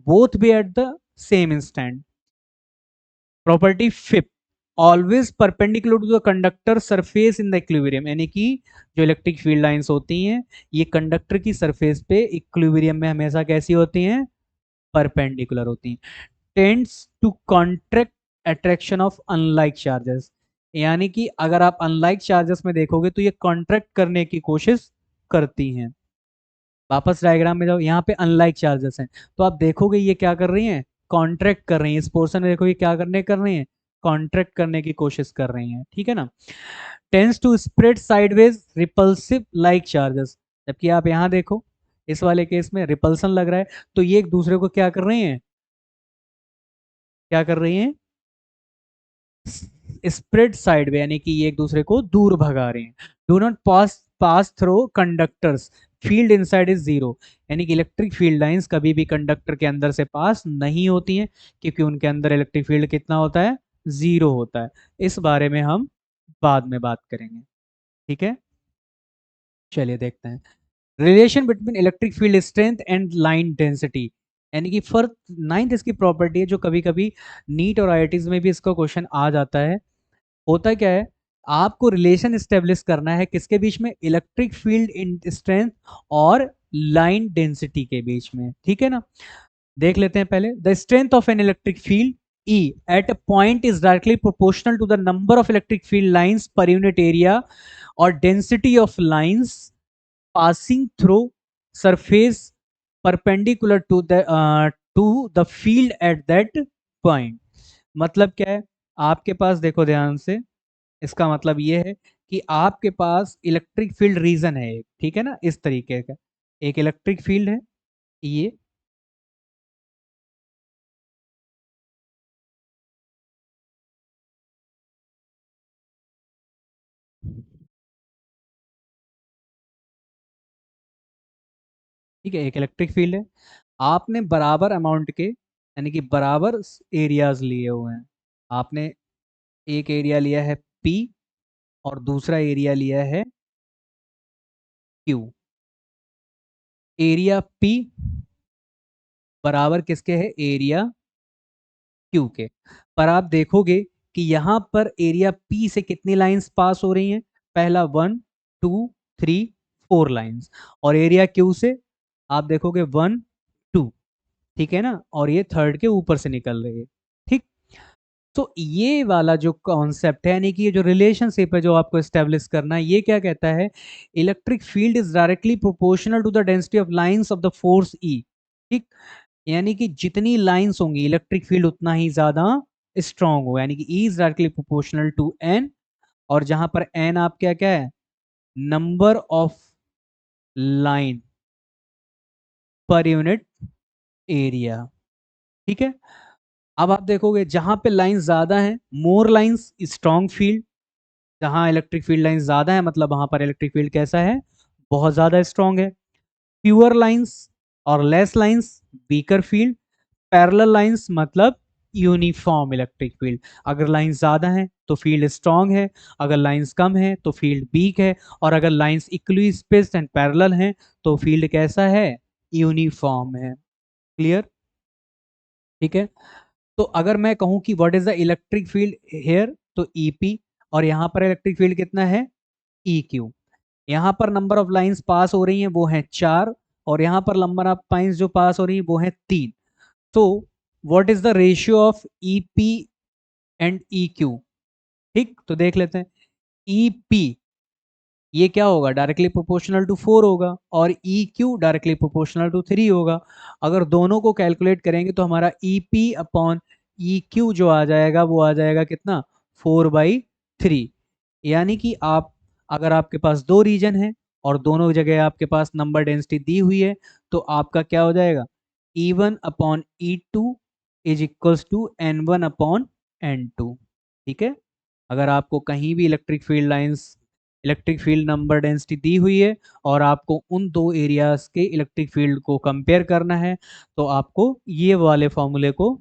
both way at the same instant. Property fifth, always perpendicular to the conductor surface in the equilibrium, यानी कि जो electric field lines होती हैं ये conductor की surface पे equilibrium में हमेशा कैसी होती हैं, परपेंडिकुलर होती हैं। Tends to contract attraction of unlike charges, यानी कि अगर आप अनलाइक चार्जेस में देखोगे तो ये कॉन्ट्रैक्ट करने की कोशिश करती हैं। वापस डायग्राम में जाओ, यहाँ पे अनलाइक चार्जेस हैं, तो आप देखोगे ये क्या कर रही हैं, कॉन्ट्रैक्ट कर रही हैं। इस पोर्शन में देखो ये क्या करने कर रही हैं, कॉन्ट्रैक्ट करने की कोशिश कर रही हैं। ठीक है ना। Tends to spread sideways repulsive like charges, जबकि आप यहाँ देखो इस वाले केस में रिपल्सन लग रहा है, तो ये एक दूसरे को क्या कर रही हैं, क्या कर रही हैं, स्प्रेड साइड, यानी कि ये एक दूसरे को दूर भगा रहे हैं। Do not pass pass through conductors, field inside is zero, यानी कि इलेक्ट्रिक फील्ड लाइंस कभी भी कंडक्टर के अंदर से पास नहीं होती हैं, क्योंकि उनके अंदर इलेक्ट्रिक फील्ड कितना होता है, जीरो होता है। इस बारे में हम बाद में बात करेंगे। ठीक है, चलिए देखते हैं relation between electric field strength and line density, यानी कि फर्क नाइन्थ इसकी प्रॉपर्टी है, जो कभी कभी नीट और आईआईटीज में भी इसका क्वेश्चन आ जाता है। होता क्या है, आपको रिलेशन स्टेब्लिश करना है किसके बीच में, इलेक्ट्रिक फील्ड इन स्ट्रेंथ और लाइन डेंसिटी के बीच में। ठीक है ना। देख लेते हैं पहले, the strength of an electric field E at a point is directly proportional to the number of electric field lines per unit area or density of lines passing through surface perpendicular to the field at that point। मतलब क्या है, आपके पास देखो ध्यान से, इसका मतलब ये है कि आपके पास इलेक्ट्रिक फील्ड रीजन है एक, ठीक है ना, इस तरीके का एक इलेक्ट्रिक फील्ड है ये। ठीक है, एक इलेक्ट्रिक फील्ड है, आपने बराबर अमाउंट के यानी कि बराबर एरियाज लिए हुए हैं। आपने एक एरिया लिया है P और दूसरा एरिया लिया है Q। एरिया P बराबर किसके है, एरिया Q के। पर आप देखोगे कि यहां पर एरिया P से कितनी लाइंस पास हो रही हैं, पहला 1 2 3 4 लाइंस, और एरिया Q से आप देखोगे 1 2, ठीक है ना, और ये थर्ड के ऊपर से निकल रही है। ठीक। तो ये वाला जो कॉन्सेप्ट है, यानी कि ये जो रिलेशनशिप है जो आपको एस्टेब्लिश करना है, ये क्या कहता है, electric field is directly proportional to the density of lines of the force E. ठीक। यानी कि जितनी लाइंस होंगी इलेक्ट्रिक फील्ड उतना ही ज्यादा स्ट्रांग होगा, यानी कि E is directly proportional to N, और जहां पर एन आप क्या क्या है, number of line per unit area. ठीक है। अब आप देखोगे जहां पे लाइंस ज्यादा हैं, मोर लाइंस स्ट्रांग फील्ड, जहां इलेक्ट्रिक फील्ड लाइंस ज्यादा है मतलब वहां पर इलेक्ट्रिक फील्ड कैसा है, बहुत ज्यादा स्ट्रांग है। प्योर लाइंस और less lines weaker field. Parallel lines मतलब यूनिफॉर्म इलेक्ट्रिक फील्ड, अगर लाइंस ज्यादा है तो फील्ड स्ट्रांग है, अगर लाइंस कम है तो फील्ड वीक है, और अगर lines equally spaced and parallel हैं तो फील्ड कैसा है, यूनिफॉर्म है। क्लियर। ठीक है। तो अगर मैं कहूं कि what is the electric field here, तो ईपी, और यहाँ पर इलेक्ट्रिक फील्ड कितना है, ई क्यू। यहाँ पर नंबर ऑफ लाइंस पास हो रही हैं वो है 4, और यहाँ पर नंबर ऑफ लाइंस जो पास हो रही है वो है 3। तो what is the ratio of E P and E Q? ठीक, तो देख लेते हैं। ई पी ये क्या होगा, डायरेक्टली प्रोपोर्शनल टू 4 होगा, और E Q directly proportional to 3 होगा। अगर दोनों को कैलकुलेट करेंगे तो हमारा E P upon E Q जो आ जाएगा वो आ जाएगा कितना, 4/3। यानी कि आप, अगर आपके पास दो रीजन है और दोनों जगह आपके पास नंबर डेंसिटी दी हुई है, तो आपका क्या हो जाएगा, E1 upon E2 is equals to N1 upon N2। ठीक है, अगर आपको कहीं भी इलेक्ट्रिक फील्ड नंबर डेंसिटी दी हुई है और आपको उन दो एरियाज के इलेक्ट्रिक फील्ड को कंपेयर करना है, तो आपको ये वाले फॉर्मूले को